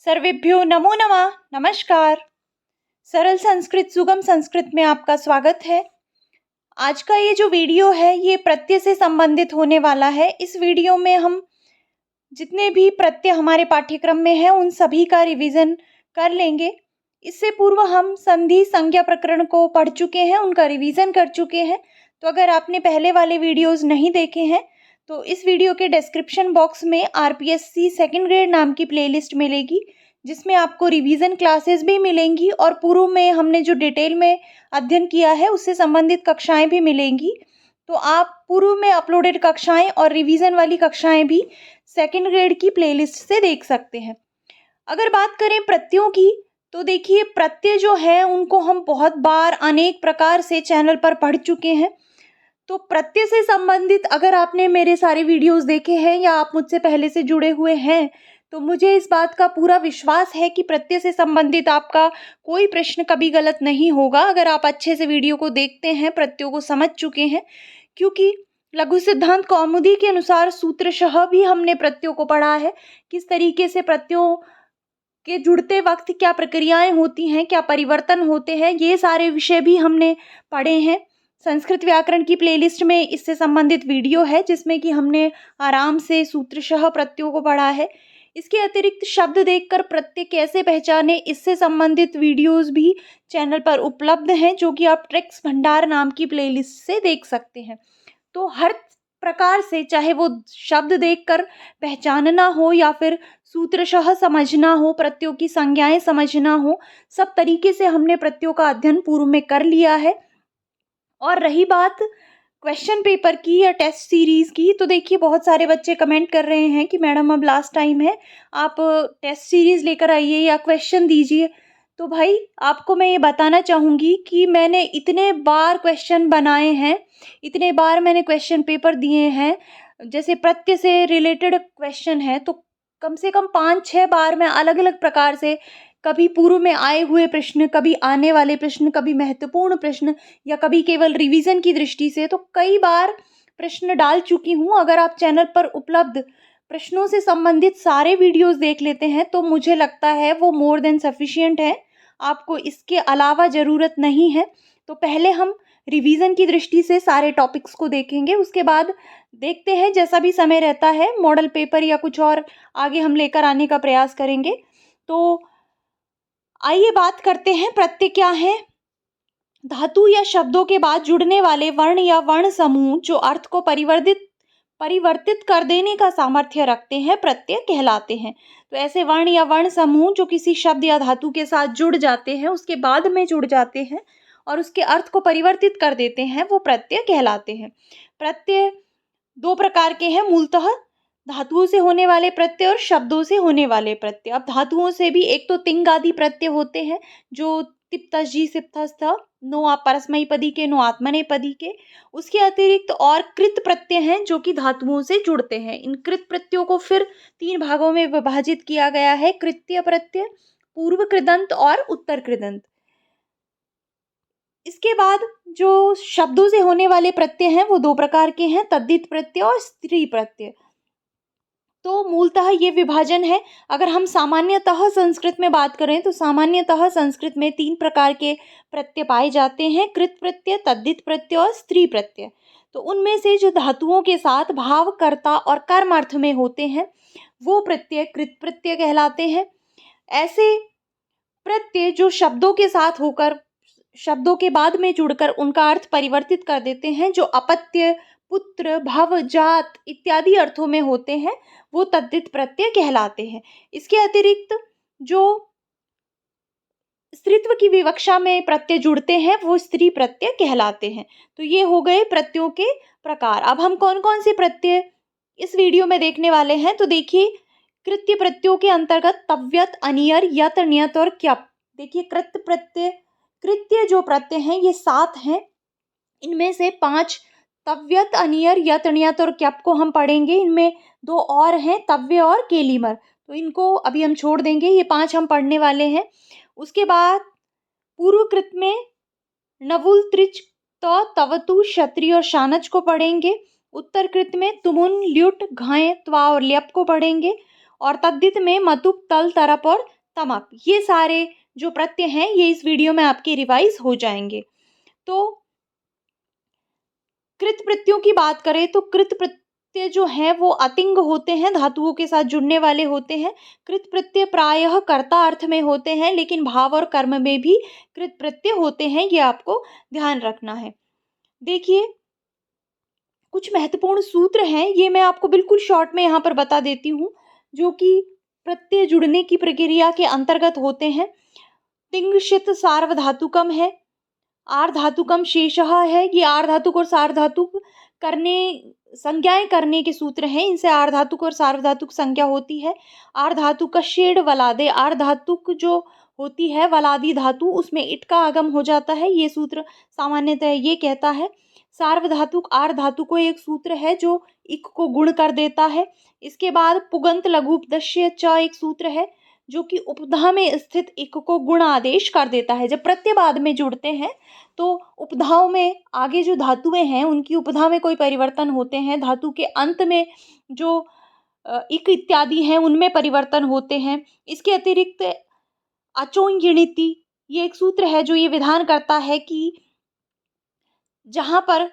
सर्वेभ्यो नमो नमः। नमस्कार। सरल संस्कृत सुगम संस्कृत में आपका स्वागत है। आज का ये जो वीडियो है ये प्रत्यय से संबंधित होने वाला है। इस वीडियो में हम जितने भी प्रत्यय हमारे पाठ्यक्रम में हैं उन सभी का रिवीजन कर लेंगे। इससे पूर्व हम संधि संज्ञा प्रकरण को पढ़ चुके हैं, उनका रिवीजन कर चुके हैं। तो अगर आपने पहले वाले वीडियोस नहीं देखे हैं तो इस वीडियो के डिस्क्रिप्शन बॉक्स में आरपीएससी सेकंड ग्रेड नाम की प्लेलिस्ट मिलेगी, जिसमें आपको रिवीजन क्लासेस भी मिलेंगी और पूर्व में हमने जो डिटेल में अध्ययन किया है उससे संबंधित कक्षाएं भी मिलेंगी। तो आप पूर्व में अपलोडेड कक्षाएं और रिवीजन वाली कक्षाएं भी सेकंड ग्रेड की प्लेलिस्ट से देख सकते हैं। अगर बात करें प्रत्ययों की तो देखिए, प्रत्यय जो है उनको हम बहुत बार अनेक प्रकार से चैनल पर पढ़ चुके हैं। तो प्रत्यय से संबंधित अगर आपने मेरे सारे वीडियोस देखे हैं या आप मुझसे पहले से जुड़े हुए हैं तो मुझे इस बात का पूरा विश्वास है कि प्रत्यय से संबंधित आपका कोई प्रश्न कभी गलत नहीं होगा, अगर आप अच्छे से वीडियो को देखते हैं, प्रत्ययों को समझ चुके हैं। क्योंकि लघु सिद्धांत कौमुदी के अनुसार सूत्रशः भी हमने प्रत्ययों को पढ़ा है, किस तरीके से प्रत्ययों के जुड़ते वक्त क्या प्रक्रियाएं होती हैं, क्या परिवर्तन होते हैं, ये सारे विषय भी हमने पढ़े हैं। संस्कृत व्याकरण की प्लेलिस्ट में इससे संबंधित वीडियो है जिसमें कि हमने आराम से सूत्रशः प्रत्ययों को पढ़ा है। इसके अतिरिक्त शब्द देखकर प्रत्यय कैसे पहचाने, इससे संबंधित वीडियोस भी चैनल पर उपलब्ध हैं, जो कि आप ट्रिक्स भंडार नाम की प्लेलिस्ट से देख सकते हैं। तो हर प्रकार से, चाहे वो शब्द देखकर पहचानना हो या फिर सूत्रशः समझना हो, प्रत्ययों की संज्ञाएं समझना हो, सब तरीके से हमने प्रत्ययों का अध्ययन पूर्व में कर लिया है। और रही बात क्वेश्चन पेपर की या टेस्ट सीरीज़ की, तो देखिए बहुत सारे बच्चे कमेंट कर रहे हैं कि मैडम अब लास्ट टाइम है, आप टेस्ट सीरीज़ लेकर आइए या क्वेश्चन दीजिए। तो भाई आपको मैं ये बताना चाहूँगी कि मैंने इतने बार क्वेश्चन बनाए हैं, इतने बार मैंने क्वेश्चन पेपर दिए हैं, जैसे प्रत्यय से रिलेटेड क्वेश्चन है तो कम से कम 5-6 बार मैं अलग अलग प्रकार से, कभी पूर्व में आए हुए प्रश्न, कभी आने वाले प्रश्न, कभी महत्वपूर्ण प्रश्न या कभी केवल रिवीजन की दृष्टि से, तो कई बार प्रश्न डाल चुकी हूँ। अगर आप चैनल पर उपलब्ध प्रश्नों से संबंधित सारे वीडियोस देख लेते हैं तो मुझे लगता है वो मोर देन सफिशिएंट है, आपको इसके अलावा ज़रूरत नहीं है। तो पहले हम रिवीजन की दृष्टि से सारे टॉपिक्स को देखेंगे, उसके बाद देखते हैं जैसा भी समय रहता है मॉडल पेपर या कुछ और आगे हम लेकर आने का प्रयास करेंगे। तो आइए बात करते हैं प्रत्यय क्या है। धातु या शब्दों के बाद जुड़ने वाले वर्ण या वर्ण समूह जो अर्थ को परिवर्तित कर देने का सामर्थ्य रखते हैं प्रत्यय कहलाते हैं। तो ऐसे वर्ण या वर्ण समूह जो किसी शब्द या धातु के साथ जुड़ जाते हैं, उसके बाद में जुड़ जाते हैं और उसके अर्थ को परिवर्तित कर देते हैं, वो प्रत्यय कहलाते हैं। प्रत्यय दो प्रकार के हैं मूलतः, धातुओं से होने वाले प्रत्यय और शब्दों से होने वाले प्रत्यय। अब धातुओं से भी एक तो तिंग आदि प्रत्यय होते हैं जो तिप्तजी सिप्तस्थ, नो आप परस्मैपदी के, नो आत्मनेपदी के। उसके अतिरिक्त और कृत प्रत्यय हैं जो कि धातुओं से जुड़ते हैं। इन कृत प्रत्ययों को फिर 3 भागों में विभाजित किया गया है, कृत्य प्रत्यय, पूर्व कृदंत और उत्तर कृदंत। इसके बाद जो शब्दों से होने वाले प्रत्यय हैं वो 2 प्रकार के हैं, तद्धित प्रत्यय और स्त्री प्रत्यय। तो मूलतः ये विभाजन है। अगर हम सामान्यतः संस्कृत में बात करें तो सामान्यतः संस्कृत में 3 प्रकार के प्रत्यय पाए जाते हैं, कृत प्रत्यय, तद्धित प्रत्यय और स्त्री प्रत्यय। तो उनमें से जो धातुओं के साथ भाव, कर्ता और कर्म अर्थ में होते हैं वो प्रत्यय कृत प्रत्यय कहलाते हैं। ऐसे प्रत्यय जो शब्दों के साथ होकर, शब्दों के बाद में जुड़कर उनका अर्थ परिवर्तित कर देते हैं, जो अपत्य, पुत्र, भव, जात इत्यादि अर्थों में होते हैं, वो तद्धित प्रत्यय कहलाते हैं। इसके अतिरिक्त जो स्त्रीत्व की विवक्षा में प्रत्यय जुड़ते हैं वो स्त्री प्रत्यय कहलाते हैं। तो ये हो गए प्रत्ययों के प्रकार। अब हम कौन कौन से प्रत्यय इस वीडियो में देखने वाले हैं, तो देखिए कृत्य प्रत्ययों के अंतर्गत तव्यत, अनियर, यत, नियत और क्यप। देखिए कृत्य प्रत्यय, कृत्य जो प्रत्यय हैं ये 7 हैं, इनमें से 5 तव्यत, अनियर, यत, नियत और क्यप को हम पढ़ेंगे। इनमें 2 और हैं, तव्य और केलीमर, तो इनको अभी हम छोड़ देंगे, ये 5 हम पढ़ने वाले हैं। उसके बाद पूर्वकृत में नवुल, त्रिच, त, तवतु, क्षत्रिय और शानच को पढ़ेंगे। उत्तरकृत में तुमुन, ल्युट, घाय, त्वा और ल्यप को पढ़ेंगे। और तद्धित में मतुप, तल, तरप और तमप, ये सारे जो प्रत्यय हैं ये इस वीडियो में आपके रिवाइज हो जाएंगे। तो कृत प्रत्ययों की बात करें तो कृत प्रत्यय जो हैं वो अतिंग होते हैं, धातुओं के साथ जुड़ने वाले होते हैं। कृत प्रत्यय प्रायः कर्ता अर्थ में होते हैं, लेकिन भाव और कर्म में भी कृत प्रत्यय होते हैं, ये आपको ध्यान रखना है। देखिए कुछ महत्वपूर्ण सूत्र हैं, ये मैं आपको बिल्कुल शॉर्ट में यहाँ पर बता देती हूँ, जो कि प्रत्यय जुड़ने की प्रक्रिया के अंतर्गत होते हैं। तिंगशित सार्वधातुकम है, आर्धातुकम शेषः है, ये आर्धातुक और सार्वधातुक करने संज्ञाएं करने के सूत्र हैं, इनसे आर्धातुक और सार्वधातुक संज्ञा होती है। आर्धातुक का शेड वलादे, आर्धातुक जो होती है वलादी धातु उसमें इट का आगम हो जाता है, ये सूत्र सामान्यतः ये कहता है। सार्वधातुक आर्धातु को एक सूत्र है जो इक को गुण कर देता है। इसके बाद पुगंत लघुपदस्य च एक सूत्र है जो कि उपधा में स्थित इक को गुण आदेश कर देता है। जब प्रत्यय बाद में जुड़ते हैं तो उपधाओं में आगे जो धातुएं हैं उनकी उपधा में कोई परिवर्तन होते हैं, धातु के अंत में जो इक इत्यादि हैं उनमें परिवर्तन होते हैं। इसके अतिरिक्त अचोंगिणिति ये एक सूत्र है जो ये विधान करता है कि जहां पर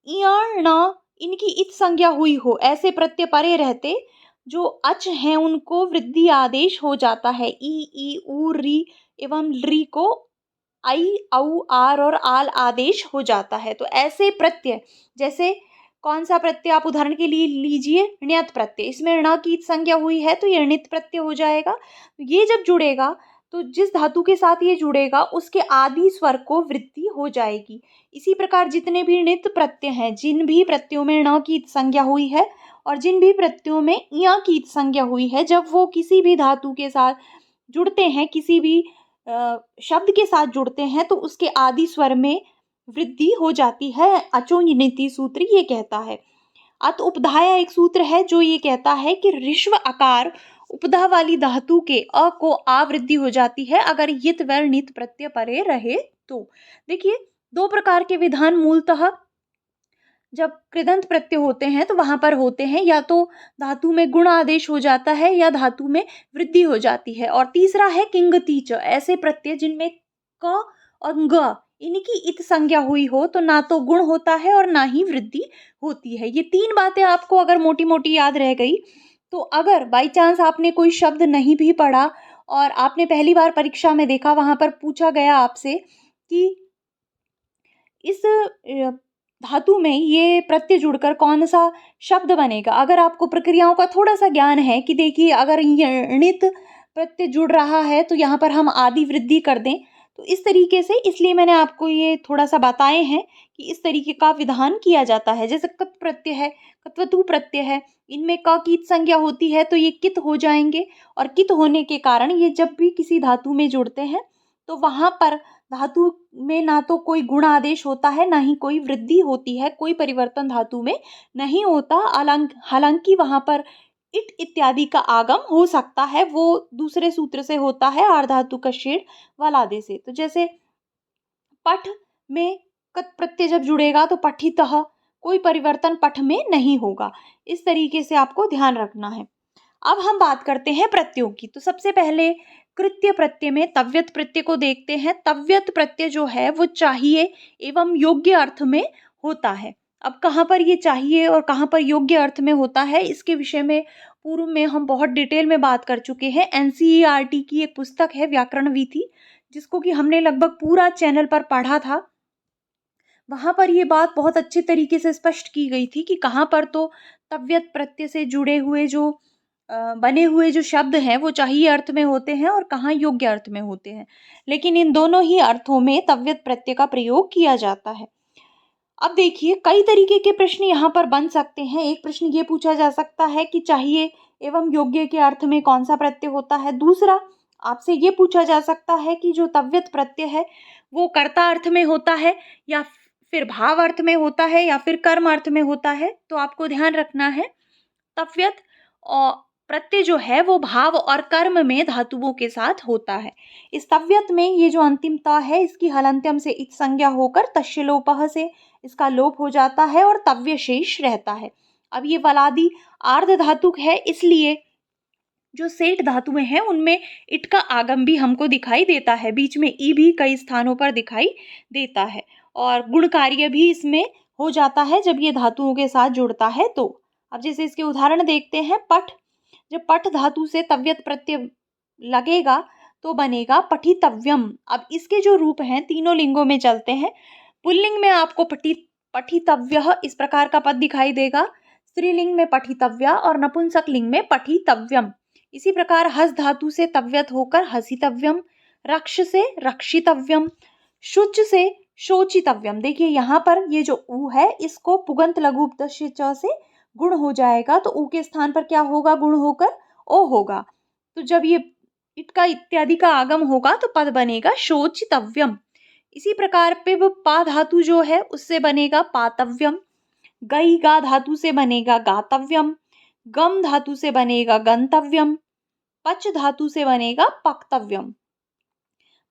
इयाण न इनकी इत संज्ञा हुई हो ऐसे प्रत्यय परे रहते जो अच हैं उनको वृद्धि आदेश हो जाता है। ई उ री एवं री को आई औ आर और आल आदेश हो जाता है। तो ऐसे प्रत्यय जैसे कौन सा प्रत्यय आप उदाहरण के लिए लीजिए, ण्यत प्रत्यय, इसमें ण की संज्ञा हुई है तो ये णित प्रत्यय हो जाएगा। ये जब जुड़ेगा तो जिस धातु के साथ ये जुड़ेगा उसके आदि स्वर को वृद्धि हो जाएगी। इसी प्रकार जितने भी णित प्रत्यय हैं, जिन भी प्रत्ययों में ण की संज्ञा हुई है और जिन भी प्रत्ययों में इ की संज्ञा हुई है, जब वो किसी भी धातु के साथ जुड़ते हैं, किसी भी शब्द के साथ जुड़ते हैं तो उसके आदि स्वर में वृद्धि हो जाती है। अचोंगिणिति सूत्र ये कहता है। अत उपधाया एक सूत्र है जो ये कहता है कि ऋष्व आकार उपधा वाली धातु के अ को आवृद्धि हो जाती है अगर यित व णित प्रत्यय परे रहे तो। देखिए दो प्रकार के विधान मूलतः जब कृदंत प्रत्यय होते हैं तो वहां पर होते हैं, या तो धातु में गुण आदेश हो जाता है या धातु में वृद्धि हो जाती है। और तीसरा है किंगति च, ऐसे प्रत्यय जिनमें क और ग इनकी इत संज्ञा हुई हो तो ना तो गुण होता है और ना ही वृद्धि होती है। ये तीन बातें आपको अगर मोटी मोटी याद रह गई तो अगर बाई चांस आपने कोई शब्द नहीं भी पढ़ा और आपने पहली बार परीक्षा में देखा, वहां पर पूछा गया आपसे कि इस धातु में ये प्रत्यय जुड़कर कौन सा शब्द बनेगा, अगर आपको प्रक्रियाओं का थोड़ा सा ज्ञान है कि देखिए अगर णित प्रत्यय जुड़ रहा है तो यहाँ पर हम आदि वृद्धि कर दें, तो इस तरीके से, इसलिए मैंने आपको ये थोड़ा सा बताए हैं कि इस तरीके का विधान किया जाता है। जैसे कत प्रत्यय है, कत्वतु प्रत्यय है, इनमें क की संज्ञा होती है तो ये कित हो जाएंगे, और कित होने के कारण ये जब भी किसी धातु में जुड़ते हैं तो वहां पर धातु में ना तो कोई गुण आदेश होता है ना ही कोई वृद्धि होती है, कोई परिवर्तन धातु में नहीं होता। हालांकि वहां पर इट इत्यादि का आगम हो सकता है, वो दूसरे सूत्र से होता है, आर्धातु का शेड वलादे से। तो जैसे पठ में कत प्रत्यय जब जुड़ेगा तो पठितः, कोई परिवर्तन पठ में नहीं होगा। इस तरीके से आपको ध्यान रखना है। अब हम बात करते हैं प्रत्ययों की। तो सबसे पहले कृत्य प्रत्यय में तव्यत प्रत्यय को देखते हैं। तव्यत प्रत्यय जो है वो चाहिए एवं योग्य अर्थ में होता है। अब कहाँ पर ये चाहिए और कहाँ पर योग्य अर्थ में होता है, इसके विषय में पूर्व में हम बहुत डिटेल में बात कर चुके हैं। NCERT की एक पुस्तक है व्याकरण वीथी, जिसको कि हमने लगभग पूरा चैनल पर पढ़ा था। वहां पर ये बात बहुत अच्छे तरीके से स्पष्ट की गई थी कि कहाँ पर तो तव्यत प्रत्यय से जुड़े हुए जो बने हुए जो शब्द हैं वो चाहिए अर्थ में होते हैं और कहाँ योग्य अर्थ में होते हैं, लेकिन इन दोनों ही अर्थों में तव्यत प्रत्यय का प्रयोग किया जाता है। अब देखिए कई तरीके के प्रश्न यहाँ पर बन सकते हैं। एक प्रश्न ये पूछा जा सकता है कि चाहिए एवं योग्य के अर्थ में कौन सा प्रत्यय होता है। दूसरा आपसे ये पूछा जा सकता है कि जो तव्यत प्रत्यय है वो कर्ता अर्थ में होता है या फिर भाव अर्थ में होता है या फिर कर्म अर्थ में होता है। तो आपको ध्यान रखना है तव्यत और प्रत्यय जो है वो भाव और कर्म में धातुओं के साथ होता है। इस तव्यत में ये जो अंतिमता है इसकी हलंत्यम से इत संज्ञा होकर तस्यलोपः से इसका लोप हो जाता है और तव्य शेष रहता है। अब ये वलादी आर्ध धातुक है, इसलिए जो सेठ धातुएं हैं उनमें इट का आगम भी हमको दिखाई देता है, बीच में ई भी कई स्थानों पर दिखाई देता है और गुण कार्य भी इसमें हो जाता है जब ये धातुओं के साथ जुड़ता है तो। अब जैसे इसके उदाहरण देखते हैं, पठ, जब पठ धातु से तव्यत प्रत्यय लगेगा तो बनेगा पठितव्यम। अब इसके जो रूप हैं तीनों लिंगों में चलते हैं। पुल्लिंग में आपको पठितव्यः इस प्रकार का पद दिखाई देगा, स्त्रीलिंग में पठितव्या और नपुंसक लिंग में पठितव्यम। इसी प्रकार हस धातु से तव्यत होकर हसितव्यम, रक्ष से रक्षितव्यम, शुच से शोचितव्यम। देखिए यहाँ पर ये जो ऊ है इसको पुगंत लघु उपदेश्य च से गुण हो जाएगा तो ऊ के स्थान पर क्या होगा, गुण होकर ओ होगा। तो जब ये इट का इत्यादि का आगम होगा तो पद बनेगा शोचितव्यम। इसी प्रकार पे वो पा धातु जो है उससे बनेगा पातव्यम, गई गा धातु से बनेगा गातव्यम, गम धातु से बनेगा गंतव्यम, पच धातु से बनेगा पक्तव्यम।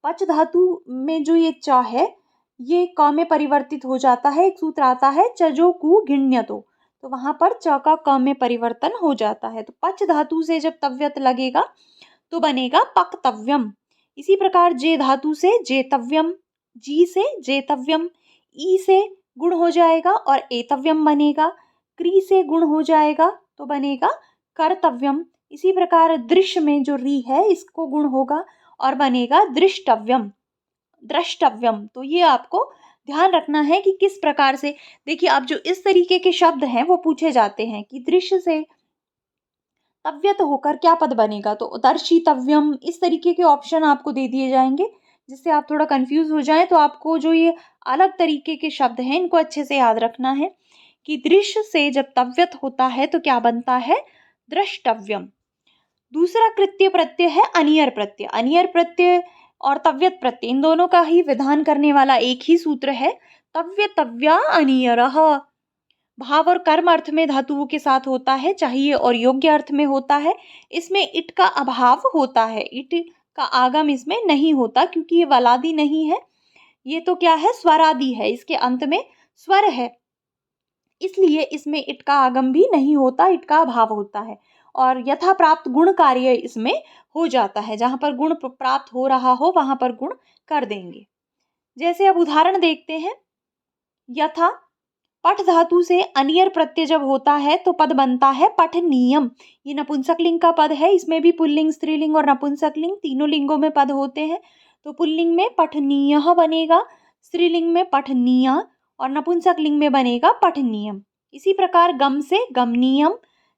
पच धातु में जो ये च है ये क में परिवर्तित हो जाता है, एक सूत्र आता है चजो कु घिण्यतो, तो वहां पर च का क में परिवर्तन हो जाता है। तो पच धातु से जब तव्यत लगेगा तो बनेगा पक्तव्यम। इसी प्रकार जे धातु से जेतव्यम, जी से जेतव्यम, ई से गुण हो जाएगा और एतव्यम बनेगा, क्री से गुण हो जाएगा तो बनेगा कर्तव्यम। इसी प्रकार दृश्य में जो री है इसको गुण होगा और बनेगा दृष्टव्यम, द्रष्टव्यम। तो ये आपको ध्यान रखना है कि किस प्रकार से, देखिए अब जो इस तरीके के शब्द हैं वो पूछे जाते हैं कि दृश्य से तव्यत होकर क्या पद बनेगा, तो दर्शितव्यम, इस तरीके के ऑप्शन आपको दे दिए जाएंगे जिससे आप थोड़ा कंफ्यूज हो जाएं। तो आपको जो ये अलग तरीके के शब्द हैं इनको अच्छे से याद रखना है कि दृश्य से जब तव्यत होता है तो क्या बनता है, द्रष्टव्यम। दूसरा कृत्य प्रत्यय है अनियर प्रत्यय। अनियर प्रत्यय और तव्यत प्रत्यय इन दोनों का ही विधान करने वाला एक ही सूत्र है, तव्यतव्या अनियरः। भाव और कर्म अर्थ में धातुओं के साथ होता है, चाहिए और योग्य अर्थ में होता है। इसमें इट का अभाव होता है, इट का आगम इसमें नहीं होता क्योंकि ये वलादि नहीं है, ये तो क्या है, स्वरादि है, इसके अंत में स्वर है, इसलिए इसमें इट का आगम भी नहीं होता, इट का अभाव होता है। और यथा प्राप्त गुण कार्य इसमें हो जाता है, जहां पर गुण प्राप्त हो रहा हो वहां पर गुण कर देंगे। जैसे अब उदाहरण देखते हैं, यथा पठ धातु से अनियर प्रत्यय जब होता है तो पद बनता है पठनीयम। ये नपुंसक लिंग का पद है, इसमें भी पुल्लिंग, स्त्रीलिंग और नपुंसक लिंग तीनों लिंगों में पद होते हैं। तो पुल्लिंग में पठनीयः बनेगा, स्त्रीलिंग में पठनीया और नपुंसक लिंग में बनेगा पठनीयम। इसी प्रकार गम से गमनीयम,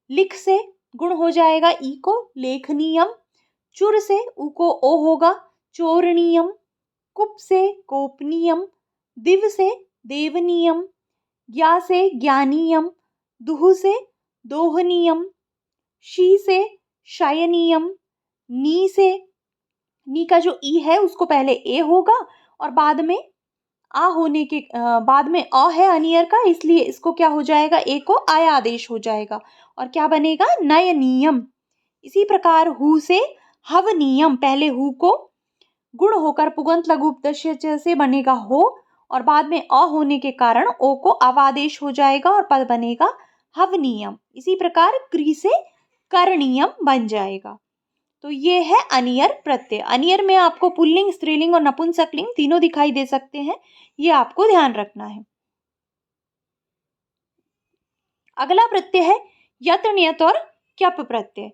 लिख से गुण हो जाएगा ई को लेखनीयम, चुर से ऊ को ओ होगा चोरणीयम, कुप से कोपनीयम, दिव से देवनीयम, ज्ञा से ज्ञानीयम, दुह से दोहनीयम, शी से शयनीयम, नी से, नी का जो ई है उसको पहले ए होगा और बाद में आ होने के बाद में अ है अनियर का, इसलिए इसको क्या हो जाएगा, ए को आया आदेश हो जाएगा और क्या बनेगा, नयनीयम। इसी प्रकार हु से हवनीयम, पहले हु को गुण होकर पुगंत लघु उपदेश्य से बनेगा हो और बाद में अ होने के कारण ओ को अवादेश हो जाएगा और पद बनेगा हवनीयम। इसी प्रकार क्री से करणीयम बन जाएगा। तो ये है अनियर प्रत्यय। अनियर में आपको पुल्लिंग, स्त्रीलिंग और नपुंसकलिंग तीनों दिखाई दे सकते हैं, ये आपको ध्यान रखना है। अगला प्रत्यय है यत्, ण्यत् और क्यप प्रत्यय।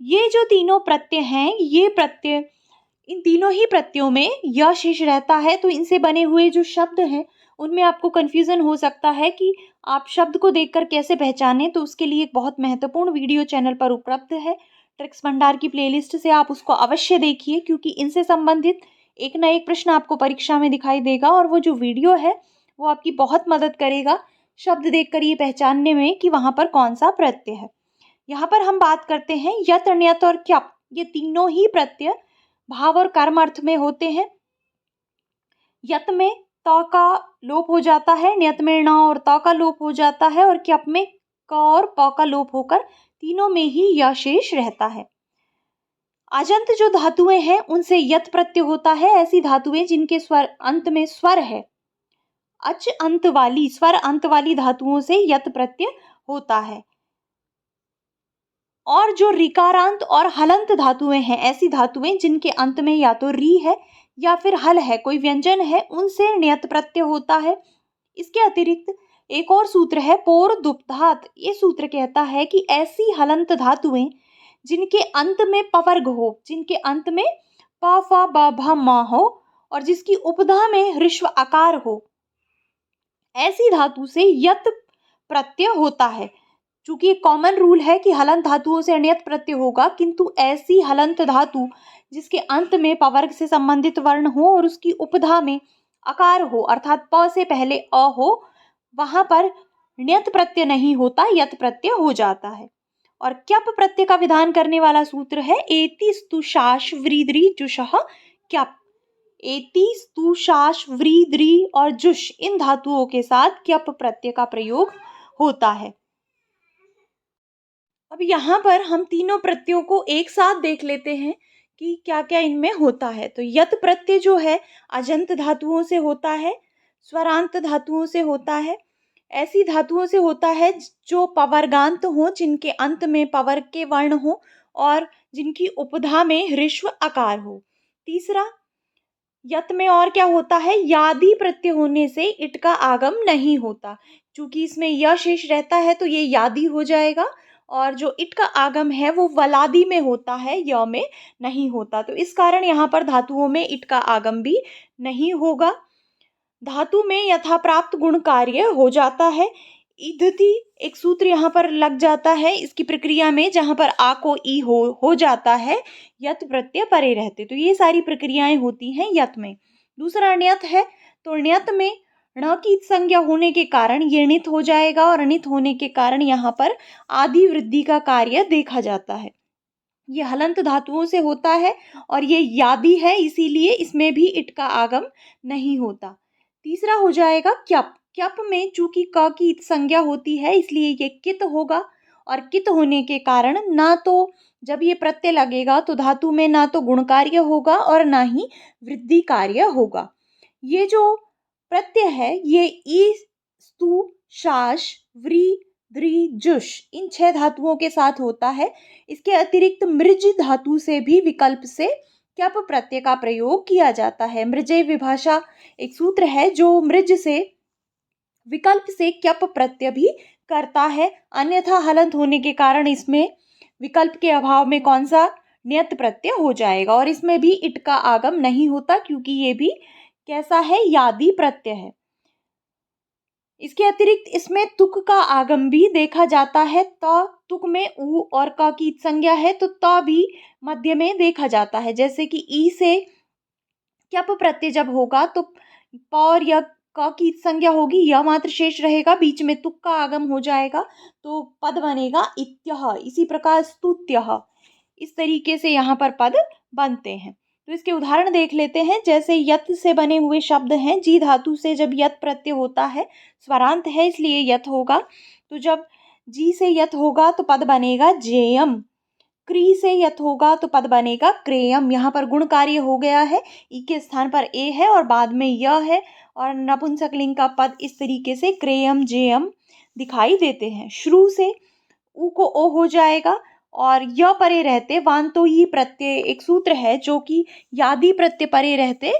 ये जो तीनों प्रत्यय हैं, ये प्रत्यय, इन तीनों ही प्रत्ययों में य शेष रहता है, तो इनसे बने हुए जो शब्द हैं उनमें आपको कंफ्यूजन हो सकता है कि आप शब्द को देखकर कैसे पहचानें। तो उसके लिए एक बहुत महत्वपूर्ण वीडियो चैनल पर उपलब्ध है, ट्रिक्स भंडार की प्लेलिस्ट से आप उसको अवश्य देखिए, क्योंकि इनसे संबंधित एक ना एक प्रश्न आपको परीक्षा में दिखाई देगा और वो जो वीडियो है वो आपकी बहुत मदद करेगा शब्द देखकर ये पहचानने में कि वहां पर कौन सा प्रत्यय है। यहाँ पर हम बात करते हैं यत्, ण्यत् और क्यप। ये तीनों ही प्रत्यय भाव और कर्म अर्थ में होते हैं। यत् में त का लोप हो जाता है, ण्यत् में ण और त का लोप हो जाता है और क्यप में क और प का लोप होकर तीनों में ही य शेष रहता है। आजंत जो धातुएं हैं उनसे यत् प्रत्यय होता है, ऐसी धातुएं जिनके स्वर अंत में स्वर है, अच अंत वाली, स्वर अंत वाली धातुओं से यत् प्रत्यय होता है। और जो ऋकारांत और हलंत धातुएं हैं, ऐसी धातुएं जिनके अंत में या तो री है या फिर हल है, कोई व्यंजन है, उनसे ण्यत प्रत्यय होता है। इसके अतिरिक्त एक और सूत्र है पोरदुप्तात्। ये सूत्र कहता है कि ऐसी हलंत धातुएं जिनके अंत में पवर्ग हो, जिनके अंत में प फ ब भ म हो और जिसकी उपधा में ह्रस्व आकार हो, ऐसी धातु से यत प्रत्यय होता है। चूंकि एक कॉमन रूल है कि हलंत धातुओं से अण्यत प्रत्यय होगा, किंतु ऐसी हलंत धातु जिसके अंत में पवर्ग से संबंधित वर्ण हो और उसकी उपधा में आकार हो, अर्थात प से पहले अ हो, वहां पर ण्यत प्रत्यय नहीं होता, यत प्रत्यय हो जाता है। और क्यप प्रत्यय का विधान करने वाला सूत्र है एति स्तु शाश व्रीद्री जुषः क्यप। एति स्तु शाश व्रीद्री और जुष, इन धातुओं के साथ क्यप प्रत्यय का प्रयोग होता है। अब यहाँ पर हम तीनों प्रत्ययों को एक साथ देख लेते हैं कि क्या क्या इनमें होता है। तो यत प्रत्यय जो है अजंत धातुओं से होता है, स्वरांत धातुओं से होता है, ऐसी धातुओं से होता है जो पवर्गांत हो, जिनके अंत में पवर्ग के वर्ण हो और जिनकी उपधा में ह्रस्व आकार हो। तीसरा, यत में और क्या होता है, यादि प्रत्यय होने से इट का आगम नहीं होता। चूंकि इसमें य शेष रहता है तो ये यादि हो जाएगा, और जो इट का आगम है वो वलादि में होता है, य में नहीं होता। तो इस कारण यहाँ पर धातुओं में इट का आगम भी नहीं होगा। धातु में यथा प्राप्त गुण कार्य हो जाता है। इद्धति एक सूत्र यहाँ पर लग जाता है इसकी प्रक्रिया में, जहां पर आ को ई हो जाता है, यत प्रत्यय परे रहते। तो ये सारी प्रक्रियाएं होती हैं यत में। दूसरा ण्यत है, तो ण्यत में ण की संज्ञा होने के कारण ये णित हो जाएगा, और अनित होने के कारण यहाँ पर आदि वृद्धि का कार्य देखा जाता है। ये हलंत धातुओं से होता है और ये यादि है, इसीलिए इसमें भी इट का आगम नहीं होता। तीसरा हो जाएगा क्यप। क्यप में चूंकि क की इत संज्ञा होती है, इसलिए ये कित होगा, और कित होने के कारण ना तो जब ये प्रत्यय लगेगा तो धातु में ना तो गुण कार्य होगा और ना ही वृद्धि कार्य होगा। ये जो प्रत्यय है ये ई स्तु शाश व्री द्रि जुष, इन 6 धातुओं के साथ होता है। इसके अतिरिक्त मृज धातु से भी विकल्प से क्यप प्रत्यय का प्रयोग किया जाता है। मृजय विभाषा एक सूत्र है जो मृज से विकल्प से क्यप प्रत्यय भी करता है। अन्यथा हलंत होने के कारण इसमें विकल्प के अभाव में कौन सा ण्यत प्रत्यय हो जाएगा, और इसमें भी इट का आगम नहीं होता, क्योंकि ये भी कैसा है, यादि प्रत्यय है। इसके अतिरिक्त इसमें तुक का आगम भी देखा जाता है। तुक में उ और क की संज्ञा है, तो त भी मध्य में देखा जाता है। जैसे कि ई से क्यप प्रत्यय जब होगा तो प और य क की संज्ञा होगी, य मात्र शेष रहेगा, बीच में तुक का आगम हो जाएगा, तो पद बनेगा इत्यः। इसी प्रकार स्तुत्यः, इस तरीके से यहाँ पर पद बनते हैं। तो इसके उदाहरण देख लेते हैं। जैसे यत से बने हुए शब्द हैं, जी धातु से जब यत प्रत्यय होता है, स्वरांत है इसलिए यत होगा, तो जब जी से यत होगा तो पद बनेगा जेयम। क्री से यत होगा तो पद बनेगा क्रेयम। यहाँ पर गुण कार्य हो गया है, ई के स्थान पर ए है और बाद में य है, और नपुंसकलिंग का पद इस तरीके से क्रेयम जेयम दिखाई देते हैं। श्रु से उ को ओ हो जाएगा, और य परे रहते वांतो ही प्रत्यय एक सूत्र है जो कि यादि प्रत्यय परे रहते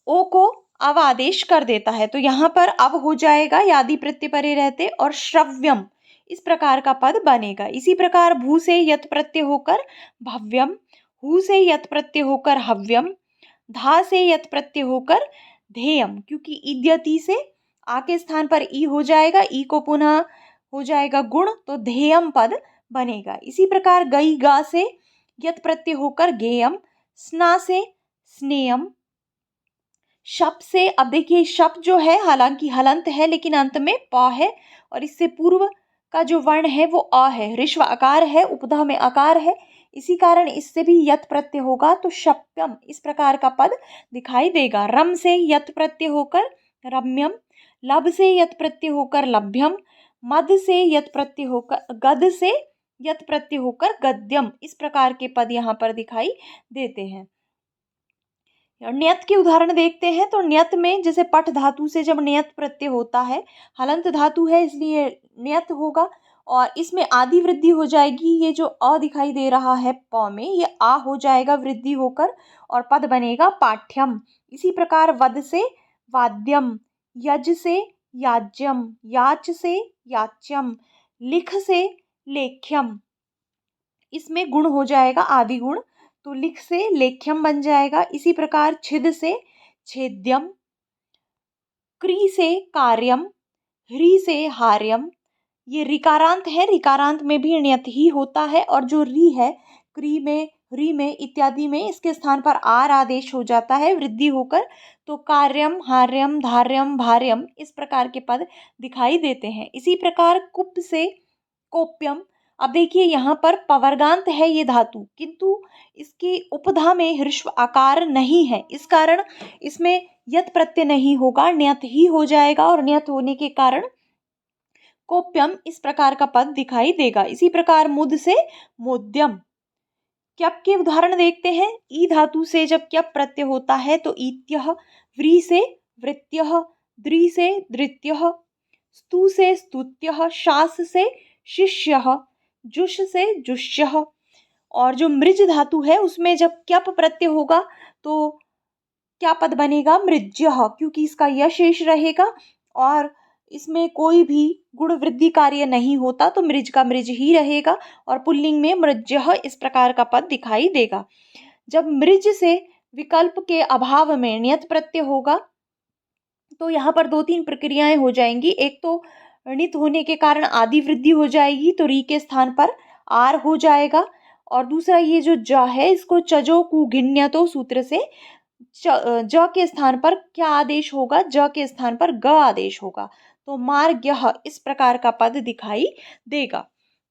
ओ को अव आदेश कर देता है। तो यहाँ पर अव हो जाएगा यादि प्रत्यय परे रहते, और श्रव्यम इस प्रकार का पद बनेगा। इसी प्रकार भू से यत प्रत्यय होकर भव्यम, हु से यत प्रत्यय होकर हव्यम, धा से यत प्रत्यय होकर धेयम। क्योंकि इद्यति से आ के स्थान पर ई हो जाएगा, ई को पुनः हो जाएगा गुण, तो धेयम पद बनेगा। इसी प्रकार गई गा से यत प्रत्यय होकर गेयम, स्ना से स्नेयम, शप से, अब देखिए शप जो है हालांकि हलंत है लेकिन अंत में प है, और इससे पूर्व का जो वर्ण है वो अ है, ऋस्व आकार है, उपधा में आकार है, इसी कारण इससे भी यत प्रत्यय होगा, तो शप्यम इस प्रकार का पद दिखाई देगा। रम से यत प्रत्यय होकर रम्यम, लब से यत प्रत्यय होकर लभ्यम, मद से यत प्रत्यय होकर गद से यत प्रत्यय होकर गद्यम, इस प्रकार के पद यहाँ पर दिखाई देते हैं। ण्यत के उदाहरण देखते हैं। तो ण्यत में जैसे पठ धातु से जब ण्यत प्रत्यय होता है, हलंत धातु है इसलिए ण्यत होगा, और इसमें आदि वृद्धि हो जाएगी। ये जो अ दिखाई दे रहा है प में, ये आ हो जाएगा वृद्धि होकर और पद बनेगा पाठ्यम। इसी प्रकार वद से वाद्यम, यज से याज्यम, याच से याच्यम, लिख से लेख्यम। इसमें गुण हो जाएगा आदि गुण, तो लिख से लेख्यम बन जाएगा। इसी प्रकार छिद से छेद्यम, क्री से कार्यम, ह्री से हार्यम। ये ऋकारांत है, ऋकारांत में भी ण्यत ही होता है और जो री है क्री में, री में इत्यादि में इसके स्थान पर आर आदेश हो जाता है वृद्धि होकर, तो कार्यम, हार्यम, धार्यम, भार्यम इस प्रकार के पद दिखाई देते हैं। इसी प्रकार कुप से कोप्यम। अब देखिए यहाँ पर पवर्गांत है ये धातु, किंतु इसकी उपधा में ह्रस्व आकार नहीं है, इस कारण इसमें यत प्रत्यय नहीं होगा, ण्यत ही हो जाएगा और ण्यत होने के कारण कोप्यम इस प्रकार का पद दिखाई देगा। इसी प्रकार मुद से मोद्यम। क्यप के उदाहरण देखते हैं। ई धातु से जब क्यप प्रत्यय होता है तो ईत्यः, व्री से वृत्यः, द्रि से दृत्यः, स्तु से स्तुत्यः, शास से शिष्यः, जुष से जुष्यः। और जो मृज धातु है उसमें जब क्यप प्रत्यय होगा तो क्या पद बनेगा? मृज्यः, क्योंकि इसका यश शेष रहेगा और इसमें कोई भी गुण वृद्धि कार्य नहीं होता, तो मृज का मृज ही रहेगा और पुल्लिंग में मृज्यः इस प्रकार का पद दिखाई देगा। जब मृज से विकल्प के अभाव में ण्यत प्रत्यय होगा तो यहाँ पर 2-3 प्रक्रियाएं हो जाएंगी। एक तो णित होने के कारण आदि वृद्धि हो जाएगी, तो री के स्थान पर आर हो जाएगा। और दूसरा ये जो ज है इसको चजो कु घिन्यतो सूत्र से ज के स्थान पर क्या आदेश होगा? ज के स्थान पर ग आदेश होगा, तो मार्ग्यः इस प्रकार का पद दिखाई देगा।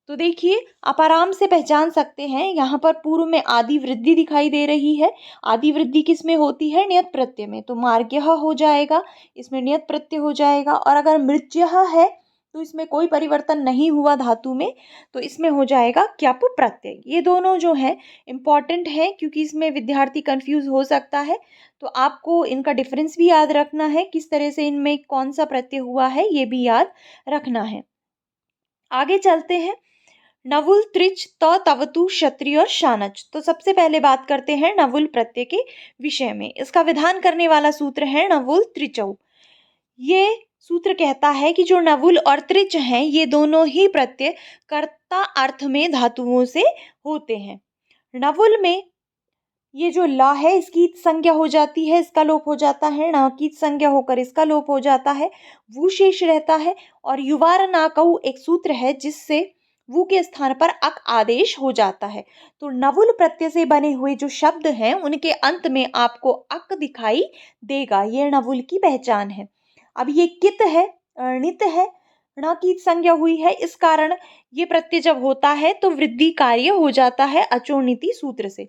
तो देखिए आप आराम से पहचान सकते हैं, यहाँ पर पूर्व में आदि वृद्धि दिखाई दे रही है। आदि वृद्धि किस में होती है? ण्यत प्रत्यय में, तो मार्ग्यः हो जाएगा, इसमें ण्यत प्रत्यय हो जाएगा। और अगर मृज्यः है तो इसमें कोई परिवर्तन नहीं हुआ धातु में, तो इसमें हो जाएगा क्यप प्रत्यय। ये दोनों जो है इम्पॉर्टेंट है क्योंकि इसमें विद्यार्थी कंफ्यूज हो सकता है, तो आपको इनका डिफरेंस भी याद रखना है, किस तरह से इनमें कौन सा प्रत्यय हुआ है ये भी याद रखना है। आगे चलते हैं। नवुल, त्रिच, त, तवतु, क्षत्रिय और शानच। तो सबसे पहले बात करते हैं नवुल प्रत्यय के विषय में। इसका विधान करने वाला सूत्र है नवुल त्रिचौ। ये सूत्र कहता है कि जो नवुल और त्रिच हैं ये दोनों ही प्रत्यय कर्ता अर्थ में धातुओं से होते हैं। नवुल में ये जो ला है इसकी संज्ञा हो जाती है, इसका लोप हो जाता है, ण की संज्ञा होकर इसका लोप हो जाता है, वु शेष रहता है। और युवार नाकऊ एक सूत्र है जिससे वु के स्थान पर अक आदेश हो जाता है। तो नवुल प्रत्यय से बने हुए जो शब्द हैं उनके अंत में आपको अक दिखाई देगा, ये नवुल की पहचान है। अब ये कित है, णित है, ण की संज्ञा हुई है, इस कारण ये प्रत्यय जब होता है तो वृद्धि कार्य हो जाता है अचोनिति सूत्र से।